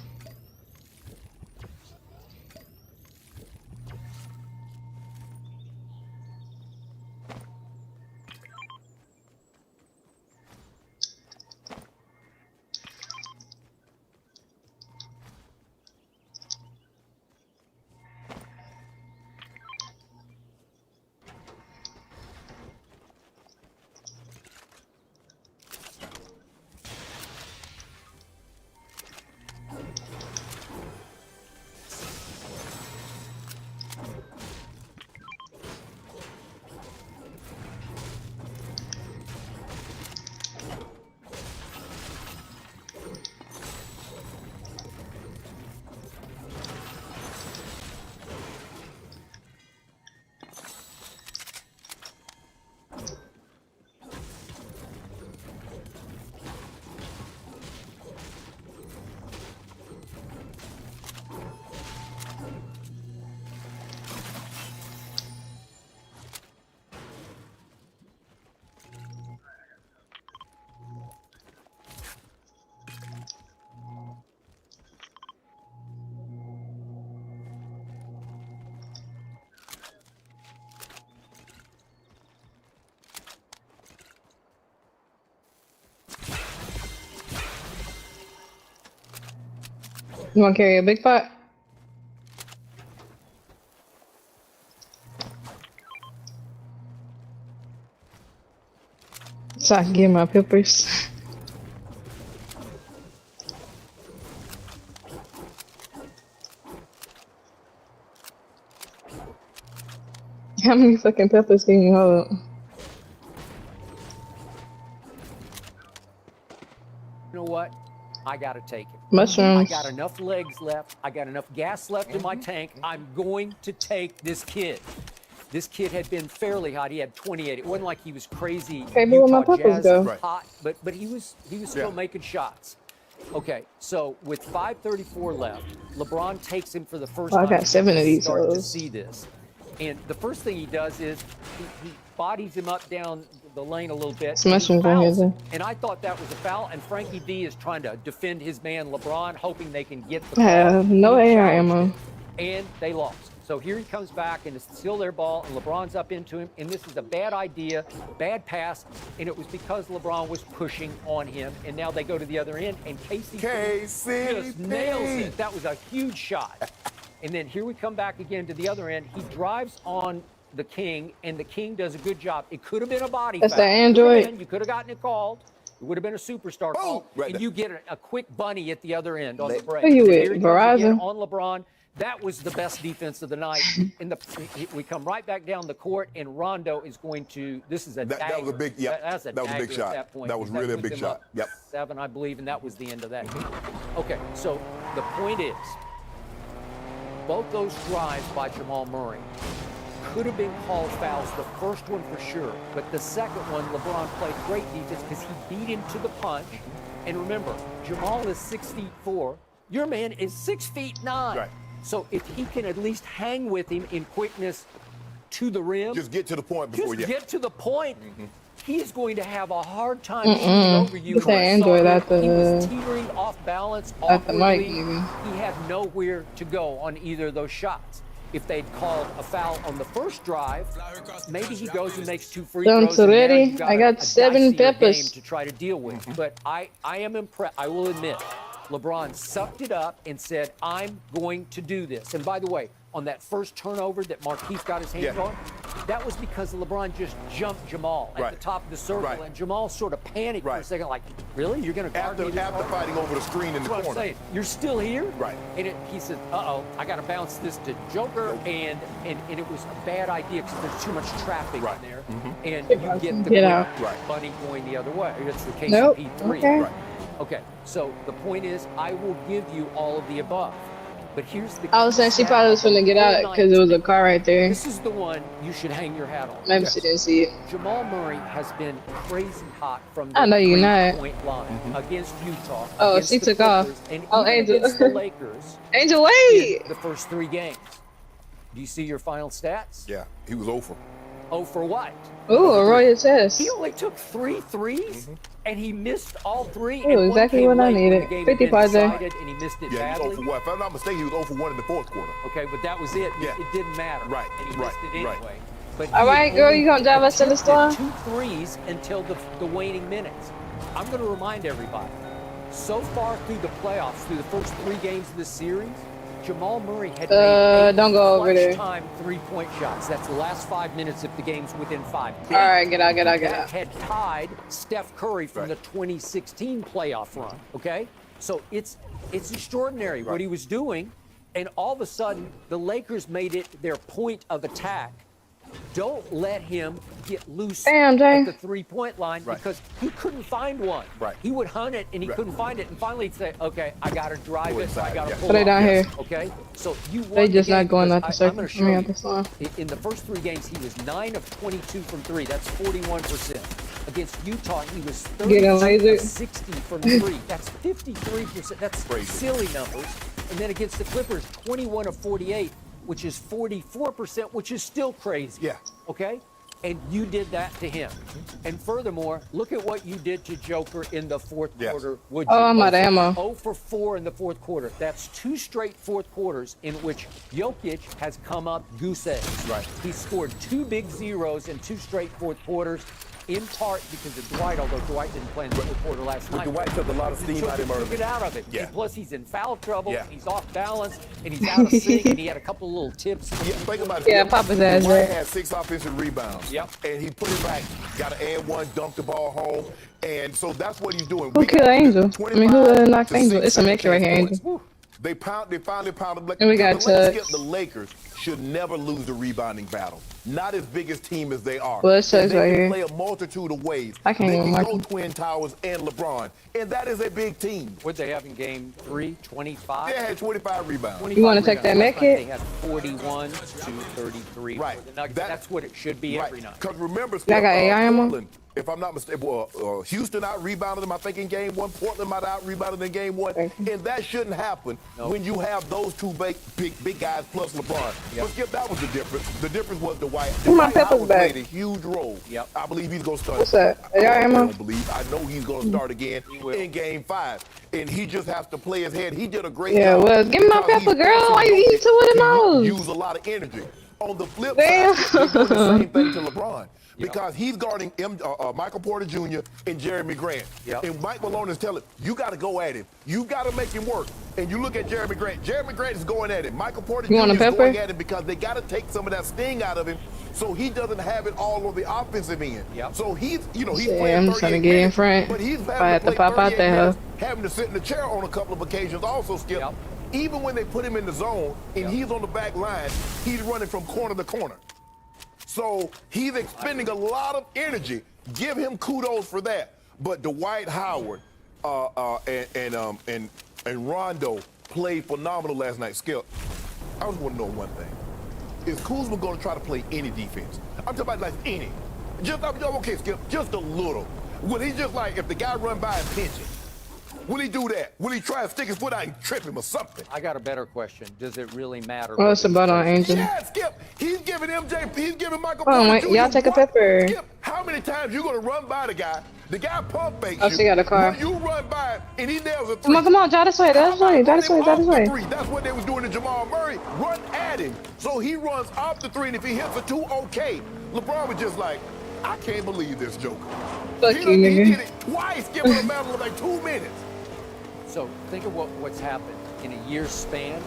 You want to carry a big pot? So I can get my peppers. How many fucking peppers can you hold? You know what? I got to take it. Mushrooms. I got enough legs left. I got enough gas left in my tank. I'm going to take this kid. This kid had been fairly hot. He had 28. It wasn't like he was crazy. Okay, but where my Utah peppers Jazz go? Right. hot, but he was still making shots. Okay, so with 5:34 left, LeBron takes him for the first I time. got 7 of these Start to hoes. see this, and the first thing he does is he bodies him up down the lane a little bit. Some and he mushrooms right here, fouls him. too. And I thought that was a foul. And Frankie D is trying to defend his man LeBron, hoping they can get the I have ball. no He AR challenged ammo. him, and they lost. So here he comes back, and it's still their ball, and LeBron's up into him, and this is a bad idea, bad pass, and it was because LeBron was pushing on him, and now they go to the other end, and KCP just nails it. That was a huge shot. And then here we come back again to the other end. He drives on the King, and the King does a good job. It could have been a body That's foul. the Android. You could have gotten it called. It would have been a superstar call, Right and there. you get a quick bunny at the other end on the break. Who you And with, here he comes again Verizon? on LeBron. That was the best defense of the night. We come right back down the court, and Rondo is going to. This is a That dagger. was a big, yeah. That's a That was a big dagger shot. At that point. That was because really a puts big them shot. up Yep. 7, I believe, and that was the end of that game. Okay, so the point is, both those drives by Jamal Murray could have been called fouls. The first one for sure, but the second one, LeBron played great defense because he beat him to the punch. And remember, Jamal is 6 feet 4. Your man is 6 feet 9. Right. So if he can at least hang with him in quickness to the rim, Just get to the point before you. get to the point. He is going to have a hard time shooting over you. Put that I saw Android him. at the- He was teetering off balance. at the mic, awkwardly. maybe. He had nowhere to go on either of those shots. If they'd called a foul on the first drive, maybe he goes and makes 2 free Done throws. And now already? you've got I got a 7 dicier peppers. game to try to deal with. But I am impressed. I will admit, LeBron sucked it up and said, "I'm going to do this." And by the way, on that first turnover that Marquise got his hands Yeah. on, that was because LeBron just jumped Jamal at Right. the top of the circle, Right. and Jamal sort of panicked for a Right. second, like, "Really? You're going to guard me this After hard?" fighting over the screen in That's the what I'm corner. saying. You're still here? Right. And he said, "Uh-oh, I got to bounce this to Joker," and it was a bad idea because there's too much traffic Right. in there, and you get the Get quick out. Right. bunny going the other way. It's the Nope. KCP3. Okay. Right. Okay, so the point is, I will give you all of the above. But here's the I was saying she stat probably was of the finna get out whole because it was a night. car right there. This is the one you should hang your hat on. Maybe she didn't see it. Jamal Murray has been crazy hot from the I know you're not. three-point line against Utah. Oh, against she the took off. Clippers, and Oh, even Angel. against the Lakers Angel, wait! in the first 3 games. Do you see your final stats? Yeah, he was over. Oh, for what? Ooh, a royal chest. He only took 3 threes, and he missed all 3. Ooh, and one exactly came what I late when needed. the game 50 had been Padre. decided, and he missed it Yeah, he was badly. 0 for 1. If I'm not mistaken, he was 0 for 1 in the fourth quarter. Okay, but that was it. Yeah. It didn't matter. Right, And he right, missed it right. anyway. But All he right, girl, only you gonna drive us to the store? attempted 2 threes until the waning minutes. I'm going to remind everybody, so far through the playoffs, through the first 3 games of this series, Jamal Murray had made 8 don't go over there. clutch-time 3-point shots. That's the last 5 minutes if the game's within 5. All right, get out, get out, get That out. had tied Steph Curry from Right. the 2016 playoff run. Okay, so it's extraordinary what he was doing, and all of a sudden the Lakers made it their point of attack. Don't let him get loose Damn, Jay. at the 3-point line Right. because he couldn't find one. Right. He would hunt it and he Right. couldn't find it, and finally he'd say, "Okay, I got to drive it. I inside, got to yeah. pull So they up." down here. Okay, so you won They the just game not going because out the I'm circle. gonna I show mean, you. out the salon. In the first 3 games, he was 9 of 22 from 3. That's 41%. Against Utah, he was 30 Getting lasered. of 60 from 3. That's 53%. That's Crazy. silly numbers. And then against the Clippers, 21 of 48, which is 44%, which is still crazy. Yeah. Okay? And you did that to him. And furthermore, look at what you did to Joker in the fourth Yes. quarter. Would you? Oh, I'm out of ammo. 0 for 4 in the fourth quarter. That's 2 straight fourth quarters in which Jokic has come up goose eggs. Right. He scored 2 big zeros in 2 straight fourth quarters. in part because of Dwight, although Dwight didn't play in the fourth quarter last night. Dwight took a lot of steam out of him early. Took it out of it. Yeah. And plus, he's in foul trouble. Yeah. And he's off balance, and he's out of sync, and he had a couple of little tips. Yeah, think about it. Yeah, Papa's ass, Dwight right? had 6 offensive rebounds. Yep. And he put it back, got an and one, dunked the ball home. And so that's what he's doing. Who killed Angel? I mean, who knocked Angel? It's a mixture right here, Angel. They finally pounded. And we got the Lakers should never lose the rebounding battle. Not as big a team as they are. Well, it says they right can here. play a multitude of ways. I can't they even can mark go them. Twin Towers and LeBron, and that is a big team. What'd they have in game 3? 25? They had 25 rebounds. You wanna take that med kit? They had 41 to 33. Right. For the Nuggets. That's what it should be every night. Because remember, Y'all got AI ammo? Portland, if I'm not mistaken, Houston out rebounded them, I think, in game 1. Portland might out rebounded in game 1. Okay. And that shouldn't happen when you have those two big guys plus LeBron. Yep. But Skip, that was the difference. The difference was Dwight. Where my Dwight peppers Howard back? played a huge role. Yep. I believe he's going to start. What's that? AI I ammo? don't believe. I know he's going to start again will. in game 5. And he just has to play his head. He did a great Yeah, job. well, give me my because pepper, he's girl. forcing Why you eat Jokic two of them to hoes? Use a lot of energy. On the flip Damn. side, they do the same thing to LeBron. Because he's guarding Michael Porter Jr. and Jeremy Grant. Yep. And Mike Malone is telling you got to go at him. You got to make him work. And you look at Jeremy Grant. Jeremy Grant is going at him. Michael Porter You Jr. want a is pepper? going at him because they got to take some of that sting out of him so he doesn't have it all on the offensive end. Yep. So he's Yeah, playing I'm just trying to 38 get in minutes, front. But he's If I having had to to play pop out 38 there, minutes, having to sit in the chair on a couple of occasions also, Skip. Yep. Even when they put him in the zone and he's on the back line, he's running from corner to corner. So he's expending a lot of energy. Give him kudos for that. But Dwight Howard and Rondo played phenomenal last night. Skip, I just want to know one thing. Is Kuzma going to try to play any defense? I'm talking about like any. Just, okay, Skip, just a little. Will he just like, if the guy run by and pinch it, will he do that? Will he try to stick his foot out and trip him or something? I got a better question. Does it really matter? Well, it's about on Angel. Yeah, Skip. He's giving MJ, he's giving Michael Hold on, Porter wait, y'all Jr. take a what? pepper. Skip, how many times you gonna run by the guy pump fakes Oh, you. she got a car. When you run by him and he nails a Come three. on, draw this way, draw this way, draw this way, draw this way. That's what they was doing to Jamal Murray. Run at him. So he runs off the 3, and if he hits a 2, okay. LeBron was just like, I can't believe this joker. Fuck He you, done- He nigga. did it twice, giving a matter of like 2 minutes. So think of what's happened in a year's span.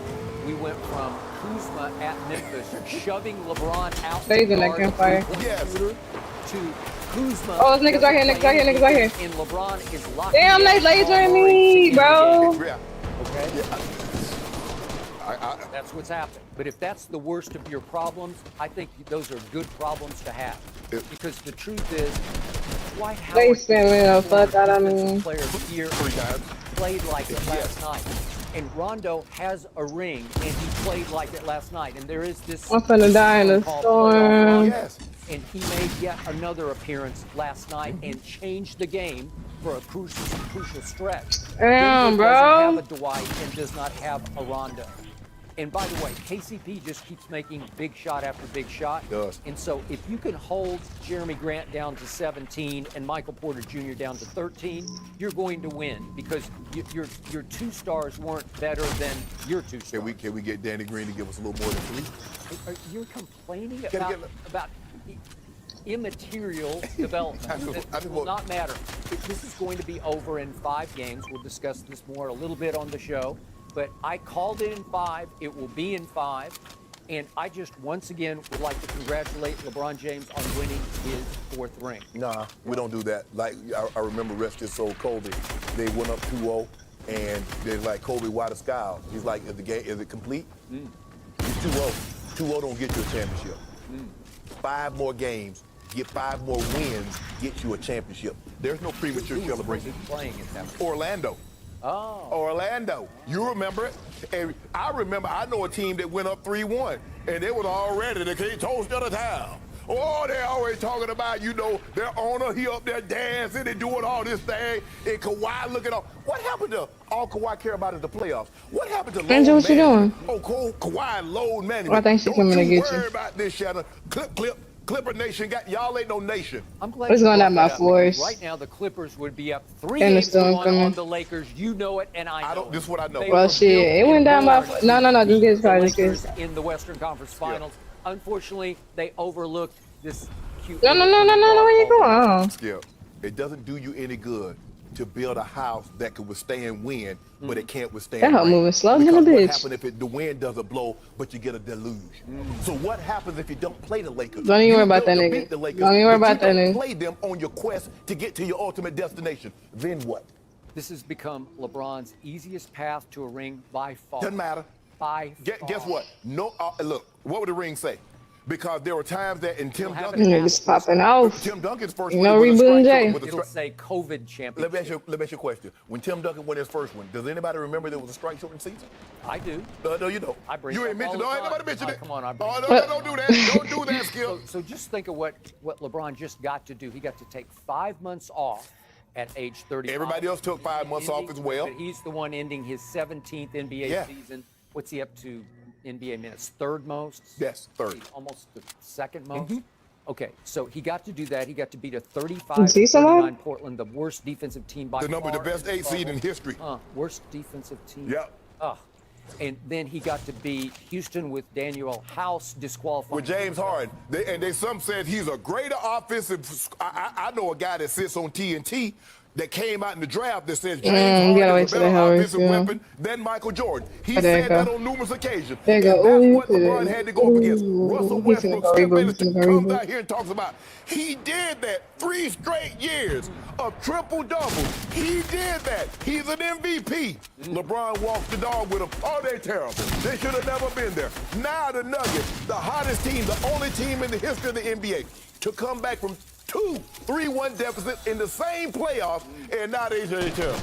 We went from Kuzma at Memphis shoving LeBron out They even to like guard gunfire. the three-point Yes. shooter to Kuzma. Oh, there's niggas right here, niggas right here, niggas right here. And LeBron is locking Damn, down they lasering Jamal Murray me, to bro. the game. Yeah. Okay? I, That's what's happened. But if that's the worst of your problems, I think those are good problems to have. Because the truth is, Dwight Howard, They sent me the fuck out of defensive me. player of the year, played like it last night. And Rondo has a ring, and he played like it last night. And there is this. I'm finna die in the called storm. playoff run. yes. And he made yet another appearance last night and changed the game for a crucial stretch. Damn, Denver bro. doesn't have a Dwight and does not have a Rondo. And by the way, KCP just keeps making big shot after big shot. Does. And so if you can hold Jeremy Grant down to 17 and Michael Porter Jr. down to 13, you're going to win because your 2 stars weren't better than your 2 stars. Can we get Danny Green to give us a little more than 3? You're complaining Can I about immaterial development that will not matter. This is going to be over in 5 games. We'll discuss this more a little bit on the show. But I called it in 5. It will be in 5. And I just, once again, would like to congratulate LeBron James on winning his 4th ring. Nah, we don't do that. Like, I remember Rest His Soul Kobe. They went up 2-0, and they're like, Kobe, why the scowl? He's like, is it complete? It's 2-0. 2-0 don't get you a championship. 5 more games, get 5 more wins, get you a championship. There's no premature celebration. Who's playing in that? Orlando. Oh. Orlando. You remember it? And I remember, I know a team that went up 3-1, and they was already the king toast of the town. Oh, they're always talking about, their owner, he up there dancing and doing all this thing, and Kawhi looking up. What happened to all Kawhi care about is the playoffs? What happened to load Angel, what you management? doing? Oh, Kawhi load management. I think she coming to get you. Don't worry about this, Shannon. Clipper Nation y'all ain't no nation. I'm glad What's you going brought on, my that up, force? because right now, the Clippers would be up 3 And the games to storm 1 coming. on the Lakers. You know it, and I know This is what I know. They Well, were shit, built it and went down by. born No, to just beat get the started, just Lakers get. in the Western Conference Finals. Unfortunately, they overlooked this cute. No, no, no, no, no, no. Where you going? Skip, it doesn't do you any good to build a house that can withstand wind, but it can't withstand That hoe rain. moving slow than a Because what bitch. happens if the wind doesn't blow, but you get a deluge? So what happens if you don't play the Lakers? Don't even You worry about built that to nigga. beat the Lakers, Don't even worry but about that you don't nigga. play them on your quest to get to your ultimate destination. Then what? This has become LeBron's easiest path to a ring by far. Doesn't matter. By far. Guess what? No, look, what would the ring say? Because there were times that in Tim You'll have Duncan, it Niggas popping off. Tim Duncan's first You one know, was a rebooting strike Jay. with a It'll strike. say COVID Let me championship. ask you a question. When Tim Duncan won his first one, does anybody remember there was a strike shortened season? I do. No, you don't. I bring You it ain't up all mentioned. the No, ain't time. nobody mentioned it. Come on, I bring Oh, it no, up. don't do that. Don't do that, Skip. So just think of what LeBron just got to do. He got to take 5 months off at age 30. Everybody else took 5 months off as well. But he's the one ending his 17th NBA Yeah. season. What's he up to? NBA minutes, third most? Yes, third. Almost the second most? Mm-hmm. Okay, so he got to do that. He got to beat a 35 See someone? 39 Portland, the worst defensive team by The far. best 8 seed in history. Worst defensive team. Yep. And then he got to beat Houston with Daniel House disqualified. With James Harden. Some said he's a greater offensive. I know a guy that sits on TNT that came out in the draft that says James you gotta Harden wait is a till the better hell offensive is, yeah. weapon than Michael Jordan. He Oh, there you said go. that on numerous occasions. There you And go. that's Ooh, what LeBron had to go up against. ooh, Russell he's gonna Westbrook, go Skip reboot, Bayless he's gonna go comes reboot. out here and talks about he did that 3 straight years of triple-doubles. He did that. He's an MVP. LeBron walks the dog with him. Oh, they're terrible. They should have never been there. Now the Nuggets, the hottest team, the only team in the history of the NBA to come back from 3-1 deficit in the same playoffs, and now they're terrible.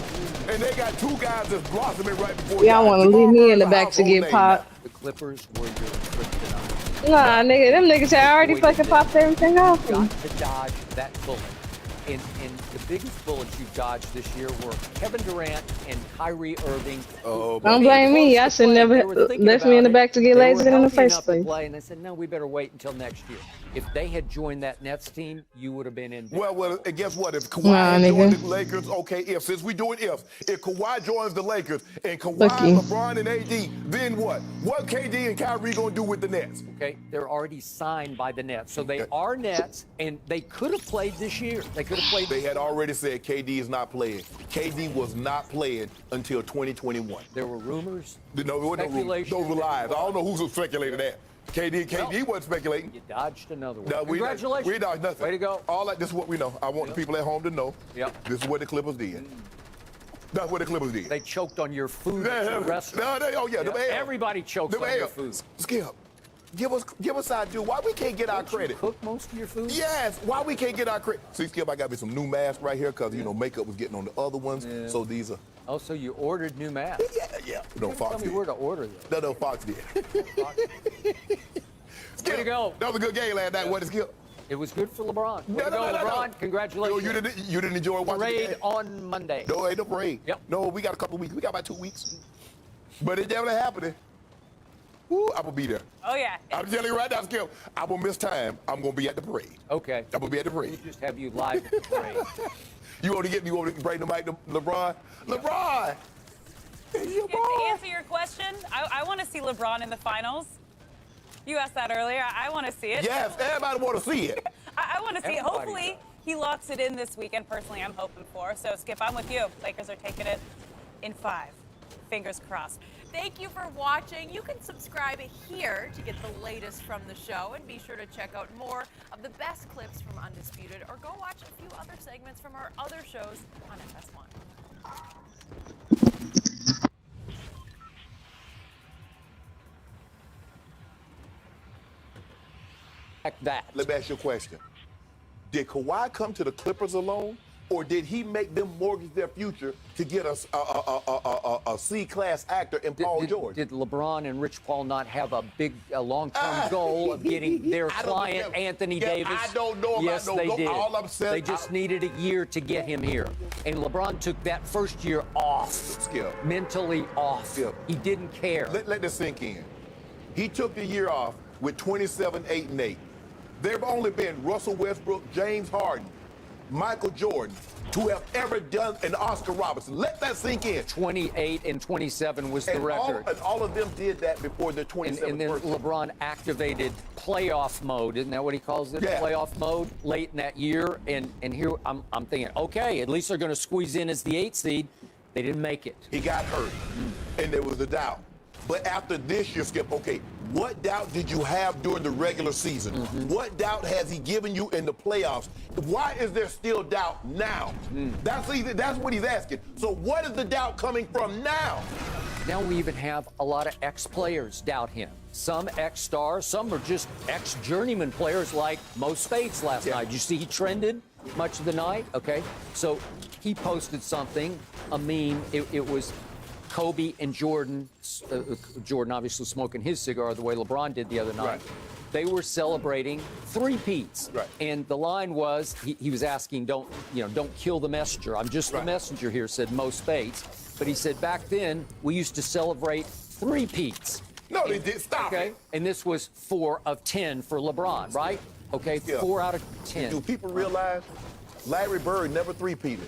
And they got 2 guys that's blossoming right before Y'all want to leave me in the back to get popped. The Clippers were your kryptonite. Nah, nigga, them niggas had already fucking popped everything off. Got to dodge that bullet. And the biggest bullets you dodged this year were Kevin Durant and Kyrie Irving. Don't blame me. I should never left me in the back to get lazy in the first place. And they said, no, we better wait until next year. If they had joined that Nets team, you would have been in. Well, and guess what? If Kawhi Nah, had joined nigga. the Lakers, okay, since we doing if Kawhi joins the Lakers and Kawhi, Lucky. LeBron, and AD, then what? What KD and Kyrie gonna do with the Nets? Okay, they're already signed by the Nets. So they are Nets, and they could have played this year. They could have played. They had already said KD is not playing. KD was not playing until 2021. There were rumors. No, there were no rumors. Speculation. Those were lies. I don't know who's speculating that. KD wasn't speculating. You dodged another one. No, Congratulations. we dodged nothing. Way to go. All that. This is what we know. I want the people at home to know. Yep. This is what the Clippers did. That's what the Clippers did. They choked on your food at your restaurant. Everybody chokes on your food. Skip, give us our due. Why we can't get our Don't you credit? cook most of your food? Yes. Why we can't get our credit? See, Skip, I got me some new masks right here because makeup was getting on the other ones. Yeah. So these are. Oh, so you ordered new masks? Yeah. No, Tell Fox me did. where to order them. No, Fox did. Way to go. That was a good game last night. What is Skip? It was good for LeBron. Way No, to go, no. LeBron. Congratulations. You didn't enjoy watching the Parade game? on Monday. No, ain't no parade. Yep. No, we got a couple weeks. We got about 2 weeks. But it's definitely happening. Woo, I'm gonna be there. Oh, yeah. I'm telling you right now, Skip, I'm gonna miss time. I'm gonna be at the parade. Okay. I'm gonna be at the We'll parade. just have you live at the parade. You want to bring the mic to LeBron? LeBron! Your To boy. answer your question, I want to see LeBron in the finals. You asked that earlier. I want to see it. Yes, everybody want to see it. I want to see it. Everybody Hopefully, does. he locks it in this weekend. Personally, I'm hoping for. So, Skip, I'm with you. Lakers are taking it in 5. Fingers crossed. Thank you for watching. You can subscribe here to get the latest from the show, and be sure to check out more of the best clips from Undisputed, or go watch a few other segments from our other shows on FS1. Like that. Let me ask you a question. Did Kawhi come to the Clippers alone, or did he make them mortgage their future to get a C-class actor in Paul George? Did LeBron and Rich Paul not have a long-term goal of getting their I don't client, know. Anthony Yeah, Davis? I don't know about Yes, no they goal. did. All I'm saying- They just needed a year to get him here. And LeBron took that first year off. Skip. Mentally off. Skip. He didn't care. Let this sink in. He took the year off with 27, 8, and 8. There have only been Russell Westbrook, James Harden, Michael Jordan to have ever done an Oscar Robertson. Let that sink in. 28 and 27 was the record. And all of them did that before their 27th And then birthday. LeBron activated playoff mode, isn't that what he calls it? Yeah. Playoff mode late in that year. And here I'm thinking, okay, at least they're going to squeeze in as the 8th seed. They didn't make it. He got hurt, and there was a doubt. But after this year, Skip, okay, what doubt did you have during the regular season? What doubt has he given you in the playoffs? Why is there still doubt now? That's what he's asking. So what is the doubt coming from now? Now we even have a lot of ex-players doubt him. Some ex-stars, some are just ex-journeyman players like Mo Spates last night. Did you see he trended much of the night? Okay, so he posted something, a meme. It was Kobe and Jordan, Jordan obviously smoking his cigar the way LeBron did the other night. Right. They were celebrating three-peats. Right. And the line was, he was asking, don't kill the messenger. I'm just the messenger here, said Mo Spates. But he said, back then, we used to celebrate three-peats. No, they did. Stop it. And this was 4 of 10 for LeBron, right? Okay, 4 out of 10. Do people realize Larry Bird never three-peated?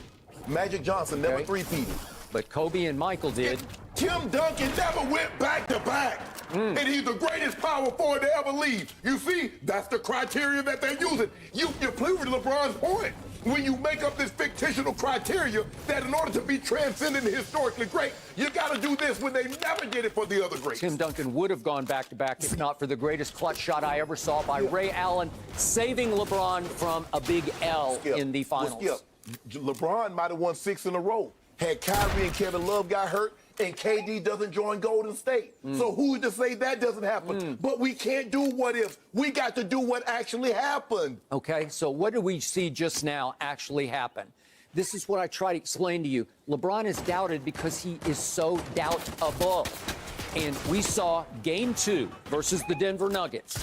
Magic Johnson never Okay. three-peated. But Kobe and Michael did. Tim Duncan never went back-to-back. And he's the greatest power forward to ever leave. You see, that's the criteria that they're using. You're proving LeBron's point. When you make up this fictional criteria that in order to be transcendent and historically great, you got to do this when they never did it for the other greats. Tim Duncan would have gone back-to-back if not for the greatest clutch shot I ever saw by Ray Allen, saving LeBron from a big L in the finals. LeBron might have won 6 in a row. Had Kyrie and Kevin Love got hurt, and KD doesn't join Golden State. So who's to say that doesn't happen? But we can't do what ifs. We got to do what actually happened. Okay, so what did we see just now actually happen? This is what I try to explain to you. LeBron is doubted because he is so doubtable. And we saw Game 2 versus the Denver Nuggets.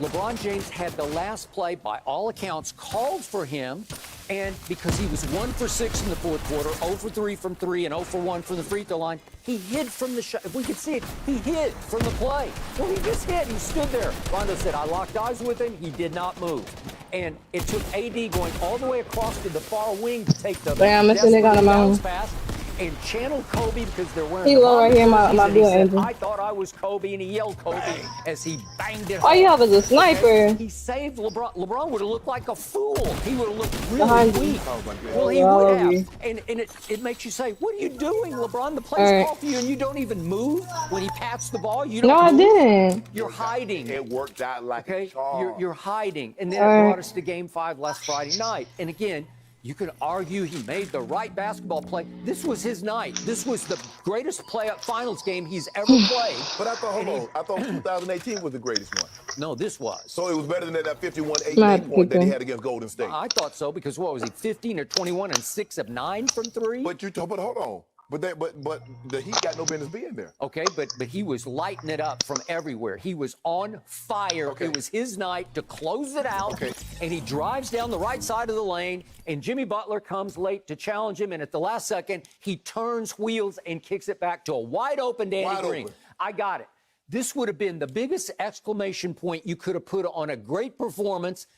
LeBron James had the last play, by all accounts, called for him. And because he was 1 for 6 in the fourth quarter, 0 for 3 from 3, and 0 for 1 from the free throw line, he hid from the shot. If we could see it, he hid from the play. Well, he just hid. He stood there. Rondo said, I locked eyes with him. He did not move. And it took AD going all the way across to the far wing to take the bounce pass and channel Kobe because they're wearing He low right here, my blue angel. I thought I was Kobe, and he yelled Kobe as he banged it All you home. have is a sniper. He saved LeBron. LeBron would have looked like a fool. He would have looked really Behind you. weak. Oh, my God. Well, he All would over have. you. And it makes you say, what are you doing, LeBron? The play's All right. called for you, and you don't even move when he pats the ball. You don't No, I move. didn't. You're hiding. It worked out like a Okay, charm. you're hiding, and then All it right. brought us to Game 5 last Friday night. And again, you can argue he made the right basketball play. This was his night. This was the greatest finals game he's ever played. But I thought, I thought 2018 was the greatest one. No, this was. So it was better than that 51-8 Not point that he people. had against Golden State. I thought so because what was he, 15 or 21 and 6 of 9 from 3? But hold on. But the Heat got no business being there. Okay, but he was lighting it up from everywhere. He was on fire. Okay. It was his night to close it out. Okay. And he drives down the right side of the lane, and Jimmy Butler comes late to challenge him, and at the last second, he turns wheels and kicks it back to a wide open Danny Wide Green. open. I got it. This would have been the biggest exclamation point you could have put on a great performance,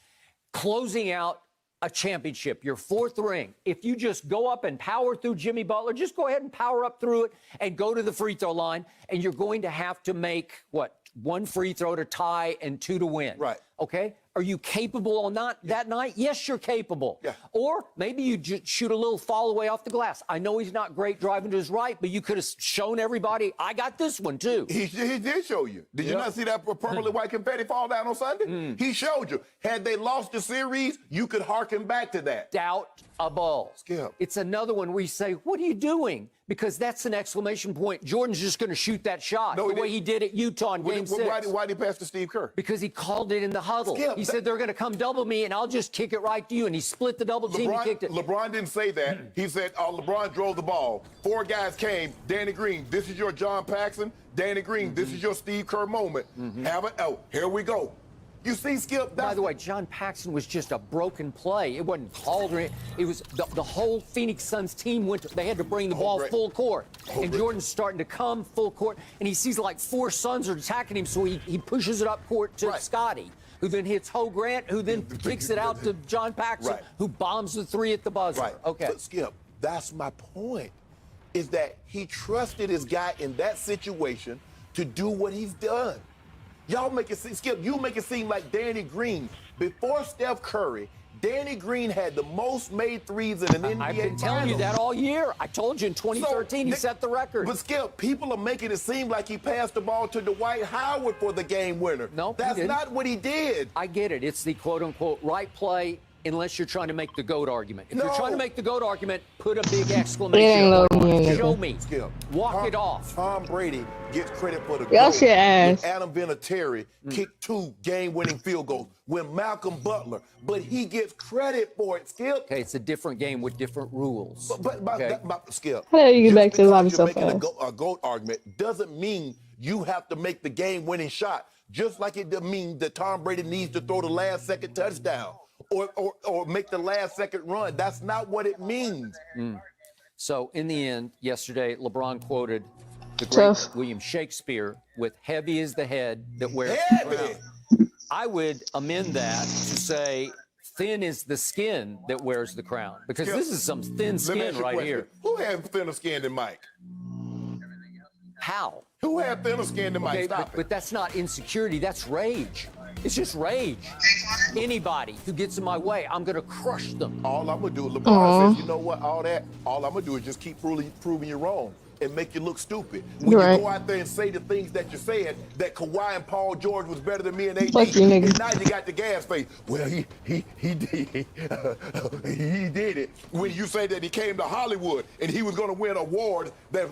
closing out a championship, your 4th ring. If you just go up and power through Jimmy Butler, just go ahead and power up through it and go to the free throw line, and you're going to have to make, 1 free throw to tie and 2 to win. Right. Okay? Are you capable on that night? Yes, you're capable. Yeah. Or maybe you just shoot a little fall away off the glass. I know he's not great driving to his right, but you could have shown everybody, I got this one too. He did show you. Did you not see that purpley white confetti fall down on Sunday? He showed you. Had they lost the series, you could harken back to that. Doubtable. Skip. It's another one where you say, what are you doing? Because that's an exclamation point. Jordan's just going to shoot that shot No, the he way he did at Utah in Game 6. Why did he pass to Steve Kerr? Because he called it in the huddle. Skip, He said, they're going to come double me, and I'll just kick it right to you. And he split the double team and kicked it. LeBron didn't say that. He said, LeBron drove the ball. 4 guys came. Danny Green, this is your John Paxson. Danny Green, this is your Steve Kerr moment. Here we go. You see, Skip? By the way, John Paxson was just a broken play. It wasn't called or it was the whole Phoenix Suns team they had to bring the ball full court. And Jordan's starting to come full court, and he sees like 4 Suns are attacking him, so he pushes it up court to Scotty, who then hits Ho Grant, who then kicks it out to John Paxson, who bombs the 3 at the buzzer. Right. Okay. But Skip, that's my point, is that he trusted his guy in that situation to do what he's done. Y'all make it seem, Skip, you make it seem like Danny Green, before Steph Curry, Danny Green had the most made threes in an NBA I've been telling you that all year. I told you in 2013 he set the record. But Skip, people are making it seem like he passed the ball to Dwight Howard for the game winner. No, that's not what he did. I get it. It's the quote-unquote right play, unless you're trying to make the GOAT argument. If you're trying to make the GOAT argument, put a big exclamation point on it. Show me. Skip. Walk it off. Tom Brady gets credit for the Y'all GOAT. shit ass. When Adam Vinatieri kicked 2 game-winning field goals. When Malcolm Butler, but he gets credit for it, Skip. Okay, it's a different game with different rules. But Skip. How do you get back to the lobby you're so making fast? a GOAT argument doesn't mean you have to make the game-winning shot. Just like it doesn't mean that Tom Brady needs to throw the last-second touchdown or make the last-second run. That's not what it means. So in the end, yesterday, LeBron quoted the great William Shakespeare with "Heavy is the head that wears the crown." I would amend that to say thin is the skin that wears the crown, because this is some thin skin right here. Who has thinner skin than Mike? How? Who had thinner skin than Mike? Okay, Stop but that's not insecurity. That's rage. It's just rage. Anybody who gets in my way, I'm going to crush them. All I'm going to do, LeBron says, you know what, all I'm going to do is just keep proving you wrong and make you look stupid. When you go out there and say the things that you're saying, that Kawhi and Paul George was better than me and AD, and now you got the gas face. Well, he did. He did it. When you say that he came to Hollywood and he was going to win awards that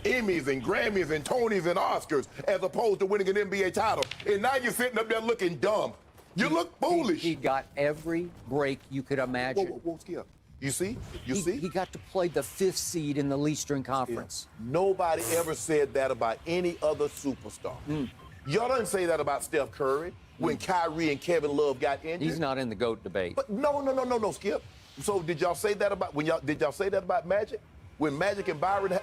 Emmys and Grammys and Tonys and Oscars, as opposed to winning an NBA title, and now you're sitting up there looking dumb. You look foolish. He got every break you could imagine. Whoa, Skip. You see? He got to play the 5th seed in the Eastern Conference. Yeah. Nobody ever said that about any other superstar. Y'all didn't say that about Steph Curry when Kyrie and Kevin Love got injured. He's not in the GOAT debate. But no, Skip. So did y'all say that about did y'all say that about Magic? When Magic and Byron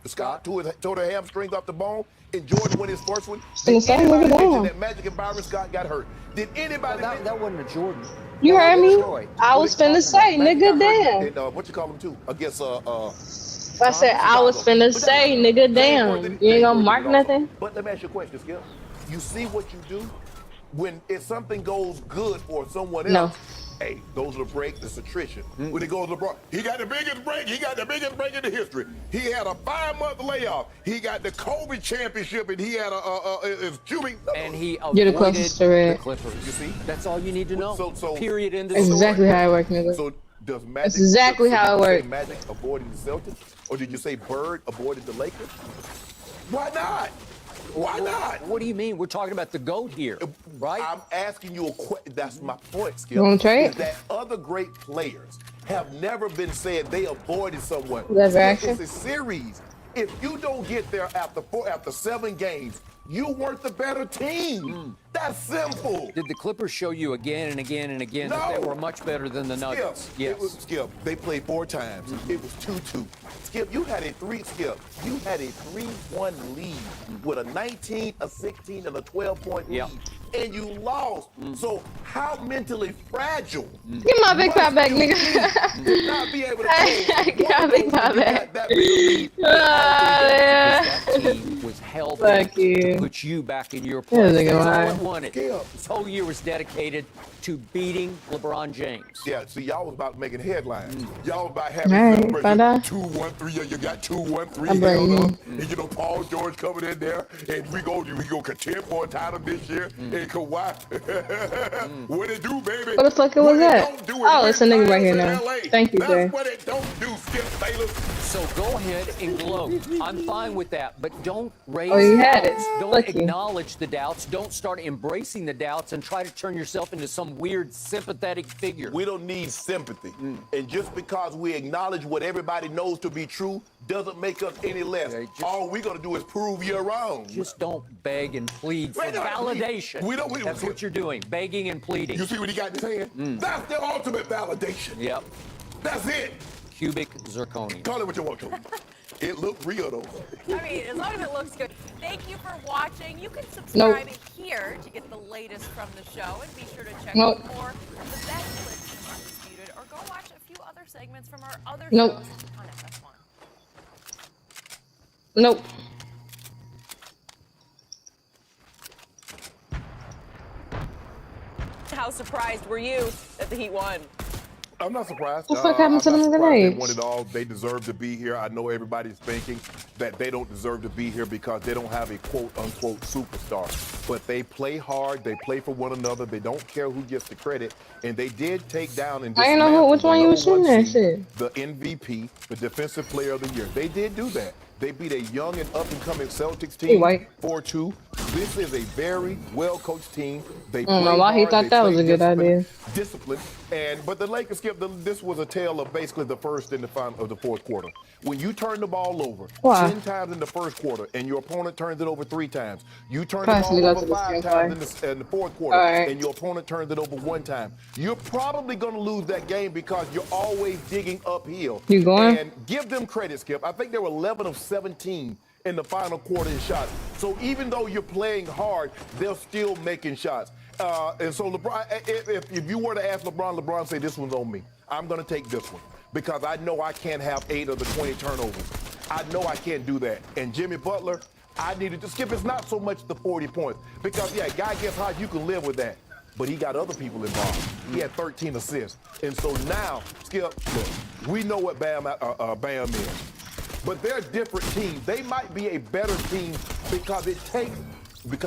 Scott tore their hamstrings off the bone, and Jordan won his first one? Did anybody mention that Magic and Byron Scott got hurt? Did anybody? That wasn't a Jordan. You heard me? I was finna say, nigga, damn. And, what you call him too? I guess I said I was finna say, nigga, damn. You ain't gonna mark nothing? But let me ask you a question, Skip. You see what you do if something goes good for someone else? Hey, those are the breaks. It's attrition. When it goes to LeBron, he got the biggest break. He got the biggest break in the history. He had a 5-month layoff. He got the Kobe championship, and he had and he You're the closest to the it. Clippers. You see? That's all you need to know. So period. End of That's exactly how it works, nigga. So does Magic? That's exactly how it works. Magic avoided the Celtics, or did you say Bird avoided the Lakers? Why not? Why not? What do you mean? We're talking about the GOAT here, right? I'm asking you a question. That's my point, Skip. You want to trade? Is that other great players have never been said they avoided someone. It's a series. If you don't get there after 7 games, you weren't the better team. That's simple. Did the Clippers show you again and again and again that they were much better than the Nuggets? Yes. Skip, they played 4 times. It was 2-2. Skip, you had a 3-1 lead with a 19, a 16, and a 12-point lead. And you lost. So how mentally fragile? Get my big fat back, nigga. To not be able to get my big fat back. That big lead. That team was held back to put you back in your place. That's all it wanted. This whole year was dedicated to beating LeBron James. Yeah, see, y'all was about making headlines. Y'all was about having celebration. 2-1-3. You got 2-1-3 held up. And you know, Paul George coming in there, and we go contend for a title this year. And Kawhi, what it do, baby? What the fuck was that? Oh, it's a nigga right here now. Thank you, Jay. That's what it don't do, Skip Bayless. So go ahead and gloat. I'm fine with that, but don't raise you had doubts. it. Don't acknowledge the doubts. Don't start embracing embracing the doubts and try to turn yourself into some weird sympathetic figure. We don't need sympathy. And just because we acknowledge what everybody knows to be true doesn't make us any less. All we're going to do is prove you're wrong. Just don't beg and plead for validation. That's what you're doing, begging and pleading. You see what he got in his hand? That's the ultimate validation. Yep. That's it. Cubic zirconia. Call it what you want to. It looked real, though. I mean, as long as it looks good. Thank you for watching. You can subscribe here to get the latest from the show, and be sure to check out more of the best clips from Undisputed, or go watch a few other segments from our other shows on FS1. Nope. How surprised were you that the Heat won? I'm not surprised. What the fuck happened to them They grenades? won it all. They deserve to be here. I know everybody's thinking that they don't deserve to be here because they don't have a quote-unquote superstar. But they play hard. They play for one another. They don't care who gets the credit. And they did take down and I didn't know which one you was shooting at. shit. The MVP, the Defensive Player of the Year. They did do that. They beat a young and up-and-coming Celtics team 4-2. This is a very well-coached team. They play hard. Why he thought that was a good idea. Discipline. But the Lakers this was a tale of basically the first and the final of the fourth quarter. When you turn the ball over 10 times in the first quarter and your opponent turns it over 3 times, you turn the ball over 5 times in the fourth quarter and your opponent turns it over 1 time, you're probably going to lose that game because you're always digging uphill. You going? And give them credit, Skip. I think they were 11 of 17 in the final quarter in shots. So even though you're playing hard, they're still making shots. And so LeBron, if you were to ask LeBron say this one's on me, I'm going to take this one because I know I can't have 8 of the 20 turnovers. I know I can't do that. And Jimmy Butler, I needed to Skip. It's not so much the 40 points because, yeah, guy gets hot, you can live with that. But he got other people involved. He had 13 assists. And so now, Skip, look, we know what Bam is. But they're different teams. They might be a better team because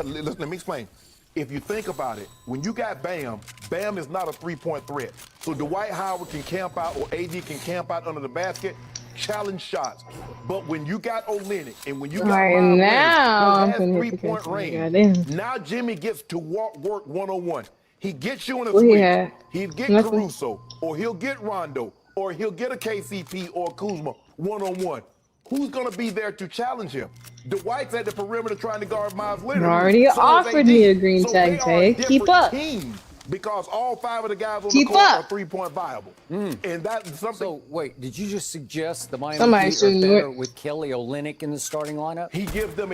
let me explain. If you think about it, when you got Bam is not a 3-point threat. So Dwight Howard can camp out or AD can camp out under the basket, challenge shots. But when you got Olynyk and when you got Miles Leonard, who has 3-point range, now Jimmy gets to work one-on-one. He gets you in a switch. He'll get Caruso, or he'll get Rondo, or he'll get a KCP or Kuzma one-on-one. Who's going to be there to challenge him? Dwight's at the perimeter trying to guard Miles Leonard. You already offered me a green tag. Keep up. Because all 5 of the guys on the court are 3-point viable. And that's something. So, wait, did you just suggest the Miami Heat are better with Kelly Olynyk in the starting lineup? He gives them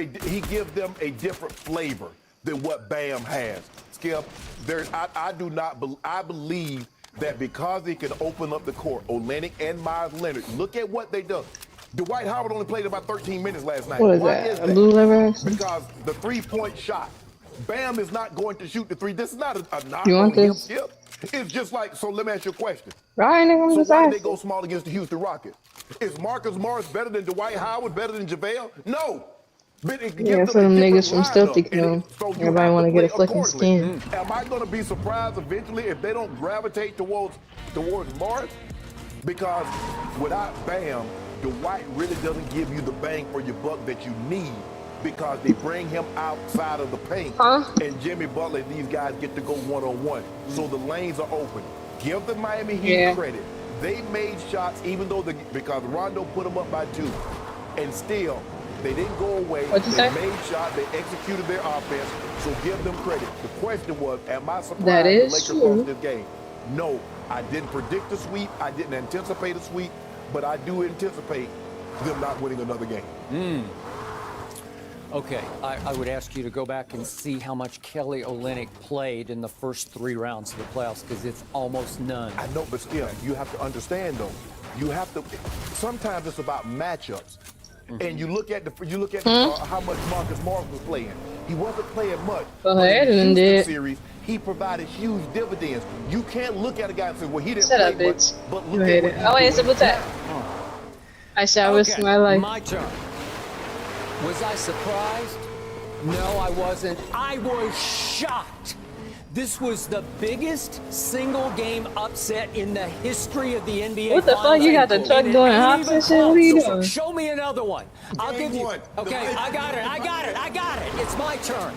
a different flavor than what Bam has. Skip, I believe that because he can open up the court, Olynyk and Miles Leonard, look at what they do. Dwight Howard only played about 13 minutes last night. Why is that? A blue lever? Because the 3-point shot. Bam is not going to shoot the 3. This is not a knock you on want him, this? Skip. It's just like, so let me ask you a question. Why did they go small against the Houston Rockets? Is Marcus Morris better than Dwight Howard, better than JaVale? No. Yeah, so them niggas from Celtics know. Everybody want to get a flicking skin. Am I going to be surprised eventually if they don't gravitate towards Morris? Because without Bam, Dwight really doesn't give you the bang for your buck that you need because they bring him outside of the paint. And Jimmy Butler and these guys get to go one-on-one. So the lanes are open. Give the Miami Heat credit. They made shots even though because Rondo put them up by 2. And still, they didn't go away. They made shots. They executed their offense. So give them credit. The question was, am I surprised the Lakers lost this game? No, I didn't predict a sweep. I didn't anticipate a sweep. But I do anticipate them not winning another game. Okay, I would ask you to go back and see how much Kelly Olynyk played in the first 3 rounds of the playoffs, because it's almost none. I know, but still, you have to understand though. You have to. Sometimes it's about matchups, and you look at how much Marcus Morris was playing. He wasn't playing much. Well, in the Houston series, he provided huge dividends. You can't look at a guy and say, "Well, he didn't play much," but look at it. Oh, wait, it's a tap. I shall risk my life. My turn. Was I surprised? No, I wasn't. I was shocked. This was the biggest single game upset in the history of the NBA. What the fuck? You got the truck doing hops and shit? What are you doing? Show me another one. I'll give you. Okay, I got it. It's my turn.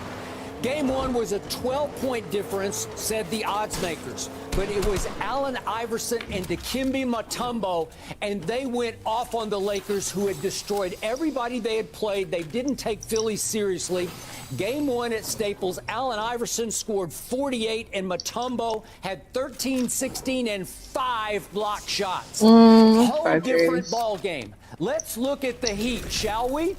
Game one was a 12-point difference, said the odds makers. But it was Allen Iverson and Dikembe Mutombo, and they went off on the Lakers, who had destroyed everybody they had played. They didn't take Philly seriously. Game one at Staples, Allen Iverson scored 48, and Mutombo had 13, 16, and 5 block shots. Whole different ball game. Let's look at the Heat, shall we?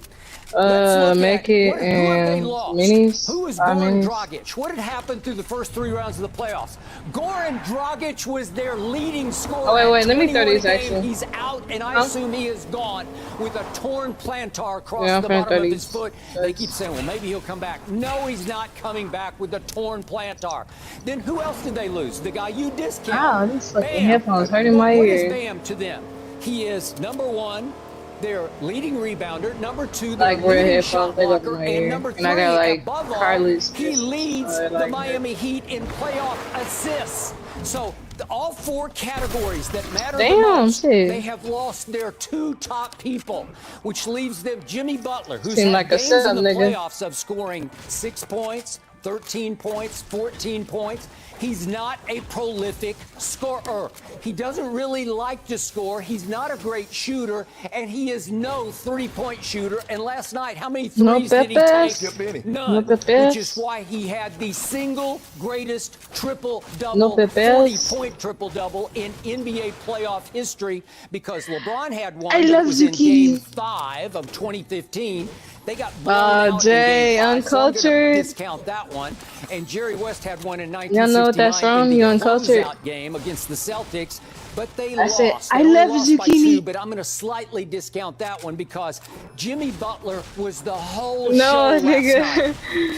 Make it and minis. Who was Goran Dragic? What had happened through the first 3 rounds of the playoffs? Goran Dragic was their leading scorer. Oh, wait, let me throw these actually. He's out, and I assume he is gone with a torn plantar across the bottom of his foot. They keep saying, well, maybe he'll come back. No, he's not coming back with a torn plantar. Then who else did they lose? The guy you discount. Wow, these fucking headphones hurting my ears. What is Bam to them? He is number 1. Their leading rebounder, number 2, like their leading shot blocker, and number 3, and I got like above all, Carlos. he leads the Miami Heat in playoff assists. So all 4 categories that matter the most, they have lost their 2 top people, which leaves them Jimmy Butler, who's had like games in the playoffs of scoring 6 points, 13 points, 14 points. He's not a prolific scorer. He doesn't really like to score. He's not a great shooter, and he is no 3-point shooter. And last night, how many threes did he take? None. Which is why he had the single greatest triple-double, 40-point triple-double in NBA playoff history, because LeBron had one that was in Game 5 of 2015. They got blown out Jay, in Game 5, uncultured. So I'm gonna discount that one. And Jerry West had one in 1969 Y'all know what that's from? in You the uncultured. closeout game against the Celtics. But they I lost. said, They I only love lost by zucchini. 2, but I'm going to slightly discount that one because Jimmy Butler was the whole No, show last nigga.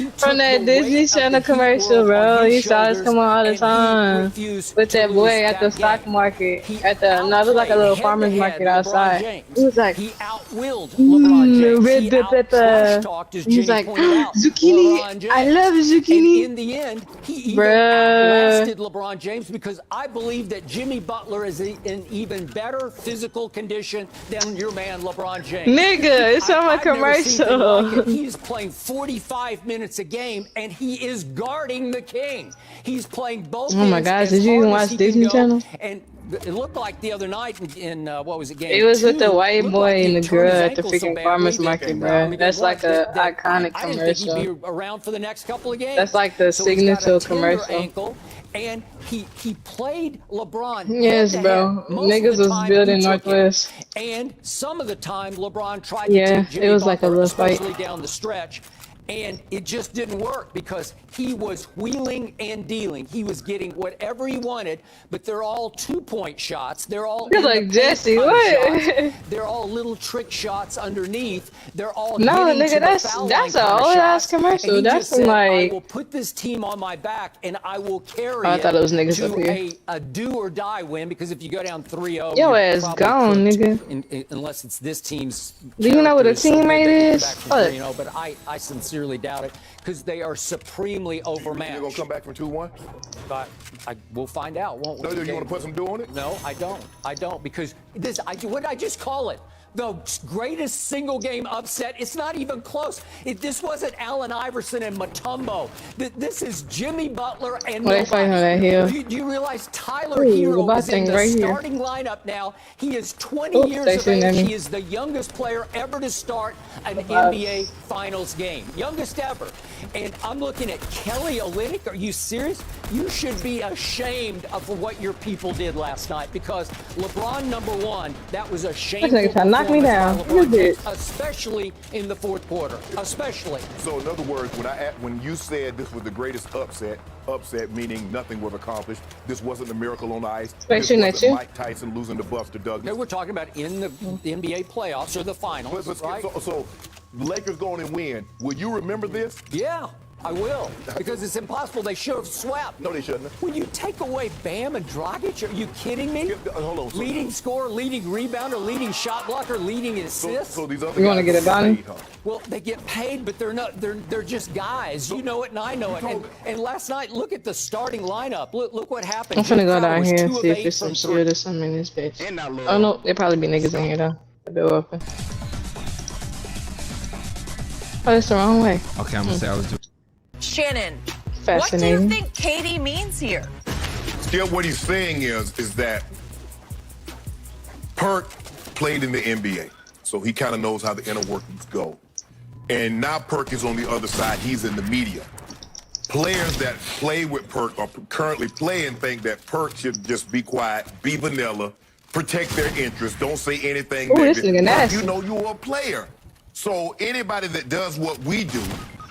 night. From that Disney Channel commercial, bro. You saw us come on all the time. With that boy at the stock market. At the, no, it was like a little farmer's market outside. He was like, he outwilled LeBron James. red He pepper. as He's Jimmy like, pointed out, zucchini. LeBron James. I love And zucchini. in the end, he even Bruh. outlasted LeBron James, because I believe that Jimmy Butler is in even better physical condition than your man LeBron James. Nigga, it's on my I've never seen anything commercial. like it. He's playing 45 minutes a game, and he is guarding the king. He's playing both. Oh my ends gosh, as did you even hard as watch he can Disney go. Channel? And it looked like the other night in what was it, game It was with 2, the white looked boy like he and the turned girl his at the ankle so freaking badly farmer's that- market, I bro. mean, That's it like was a that- iconic I didn't think he'd commercial. be around for the next couple of games. That's like the So he's got a signature tender commercial. ankle, and he played LeBron. Yes, head to bro. head. Most of Niggas the was time, building he took him. Northwest. And some of the time, LeBron tried Yeah, to take Jimmy it was like a Butler, little fight. especially down the stretch. And it just didn't work because he was wheeling and dealing. He was getting whatever he wanted, but they're all 2-point shots. They're all You're in the like, paint Jesse, kind of what? shots. They're all little trick shots underneath. They're all No, getting nigga, to the that's- foul that's line a kind of old ass shots. commercial. And he That's just said, like- I will put this team on my back and I will carry Oh, I thought it was niggas to up here. a do or die win, because if you go down 3-0, Your you're ass probably gone, cooked nigga. unless it's this team's. Do you know what a character so good teammate they can is? come back from Fuck. 3-0, but I sincerely doubt it, because they are supremely overmatched. You're gonna come back from 2-1? But we'll find out, won't we? No, you want to put some dough on it? No, I don't. I don't, because this. What did I just call it? The greatest single game upset. It's not even close. This wasn't Allen Iverson and Mutombo. This is Jimmy Butler and Wait, fight on that hill. Do you realize Tyler Ooh, Hero the is in thing the right here. starting lineup now? He is 20 Oops, years they of shooting at age. me. He is the youngest player ever to start an NBA Finals game. Youngest ever. And I'm looking at Kelly Olynyk. Are you serious? You should be ashamed of what your people did last night, because LeBron, number 1, that was a shameful nigga tried to knock me down. performance by LeBron Look at James, it. especially in the fourth quarter. Especially. So in other words, when you said this was the greatest upset meaning nothing was accomplished, this wasn't a miracle on the ice. Wait, This shooting at wasn't you? Mike Tyson losing to Buster Douglas. Okay, we're talking about in the NBA playoffs or the finals, right? So the Lakers going and win. Will you remember this? Yeah, I will, because it's impossible. They should have swept. No, they shouldn't. When you take away Bam and Dragic, are you kidding me? Hold on. Leading scorer, leading rebounder, leading shot blocker, leading assist. So these other You wanna guys get it, Donnie? paid, huh? Well, they get paid, but they're not. They're just guys. You know it, and I know it. And last night, look at the starting lineup. Look what happened. I'm finna Jim go Crowder down was here and 2 of see if 8 there's some from shit 3. or something in this bitch. Oh no, there probably be niggas in here though. The door open. Oh, it's the wrong way. Okay, I'm gonna say I was doing. Shannon, what do you Fascinating. think KD means here? Still, what he's saying is that Perk played in the NBA, so he kind of knows how the inner workings go. And now Perk is on the other side. He's in the media. Players that play with Perk or currently playing think that Perk should just be quiet, be vanilla, protect their interests, don't say anything Ooh, this negative. nigga Perk, nasty. you know you're a player. So anybody that does what we do,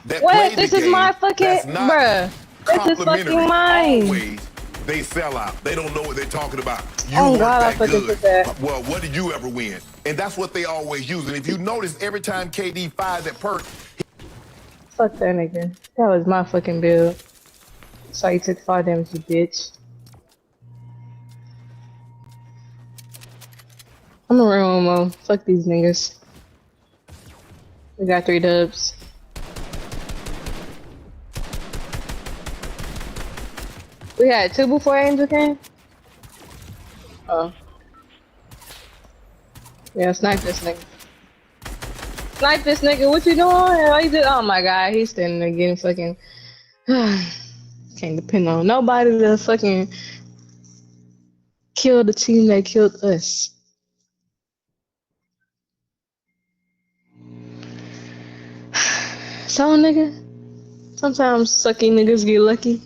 that What? plays This the is game, my fucking that's not bruh. This is complimentary, fucking mine. always they sell out. They don't know what they're talking about. You Oh weren't God, I that fucking good. took that. Well, what did you ever win? And that's what they always use. And if you notice, every time KD fires at Perk, Fuck that nigga. That was my fucking build. So you took 5 damage, you bitch. I'm gonna run one more. Fuck these niggas. We got 3 dubs. We had 2 before Angel came? Oh. Yeah, snipe this nigga. Snipe this nigga, what you doing? Why you did? Oh my god, he's standing there getting fucking. Can't depend on nobody to fucking kill the team that killed us. So, nigga, sometimes sucky niggas get lucky.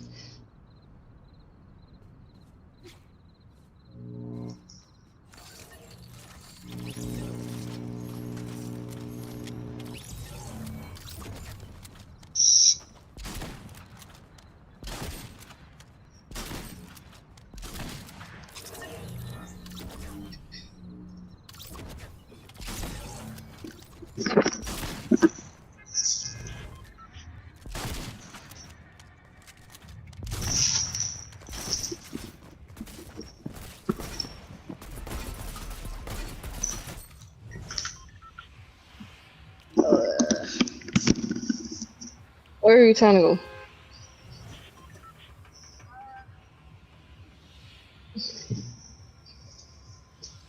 Where are you trying to go?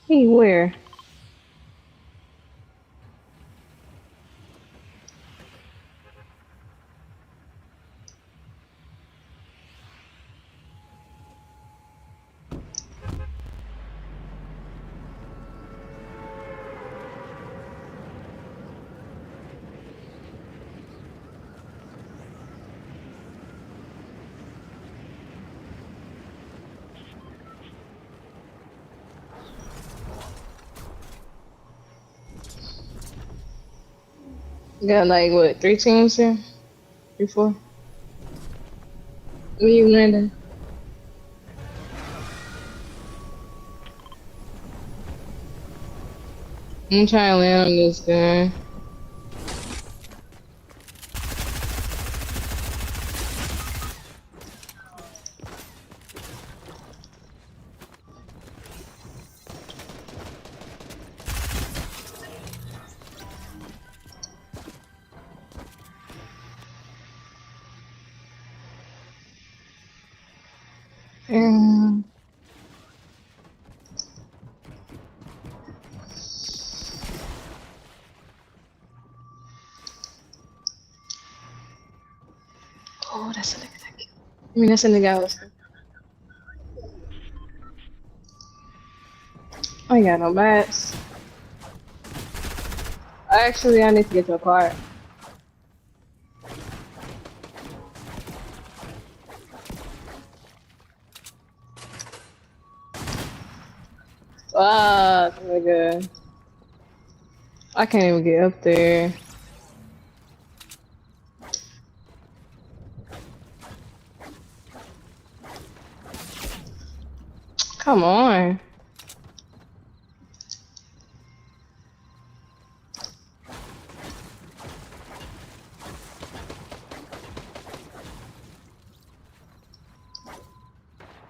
Hey, where? You got like what, 3 teams here? 3, 4? Where you landing? I'm trying to land on this guy. And oh, that's a nigga. I mean, that's a nigga I was. I ain't got no mats. Actually, I need to get to a car. Fuck, nigga. I can't even get up there. Come on.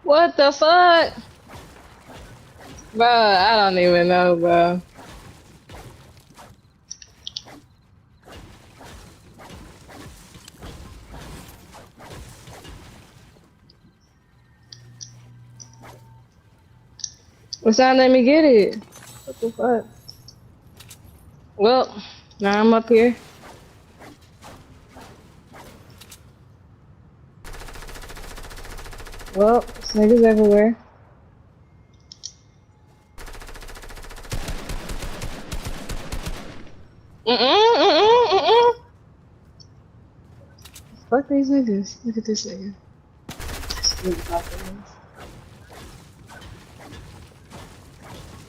What the fuck? Bro, I don't even know, bro. What's not let me get it? What the fuck? Well, now I'm up here. Well, niggas everywhere. Mm-mm. Fuck these niggas. Look at this nigga.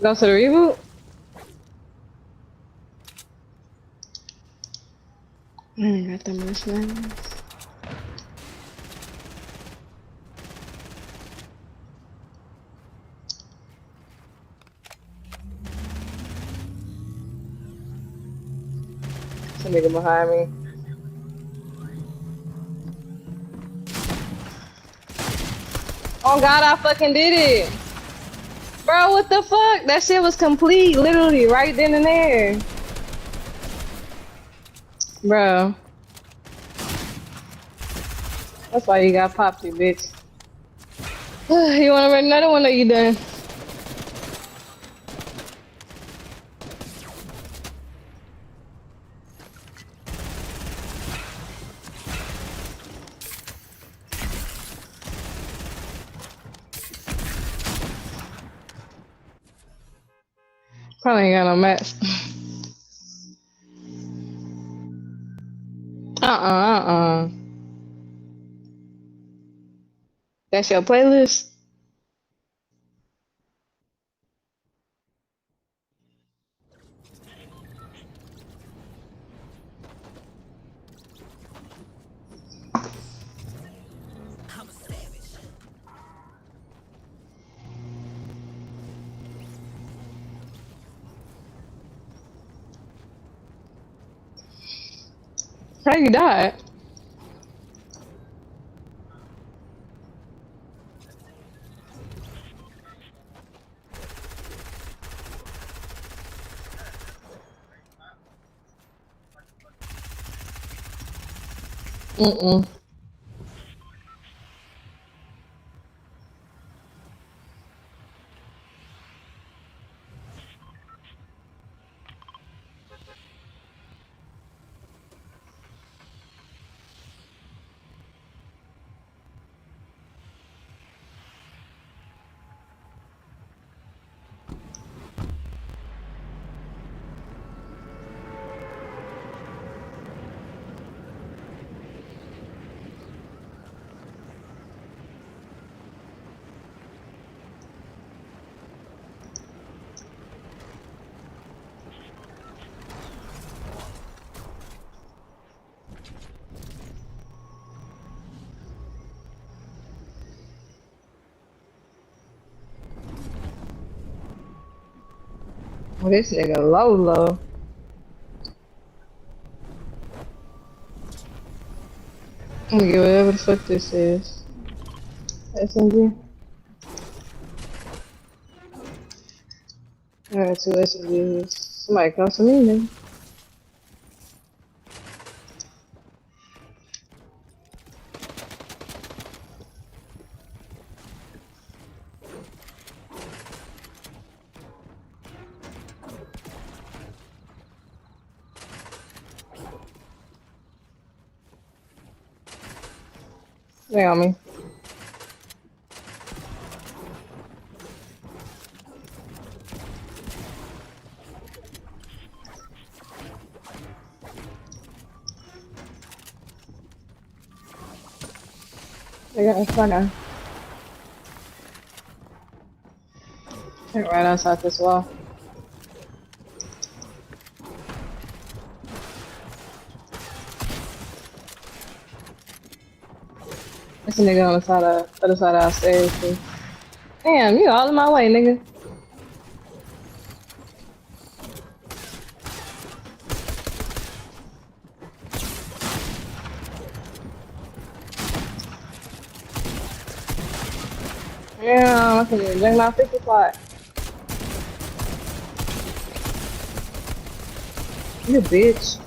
Go to the reboot? I ain't got that much money. Some nigga behind me. Oh god, I fucking did it! Bro, what the fuck? That shit was complete, literally, right then and there. Bro. That's why you got popped, you bitch. You wanna run another one or you done? Probably ain't got no match. Uh-uh. That's your playlist? How you died? Mm-mm. Well, this nigga low. I'm gonna get whatever the fuck this is. SMG. I got 2 SMGs. Somebody come to me, nigga. They on me. They got in front of. Right outside this wall. There's a nigga on the side of other side of our stairs too. Damn, you all in my way, nigga. Yeah, I can drink my 55. You bitch.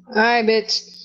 Alright, bitch.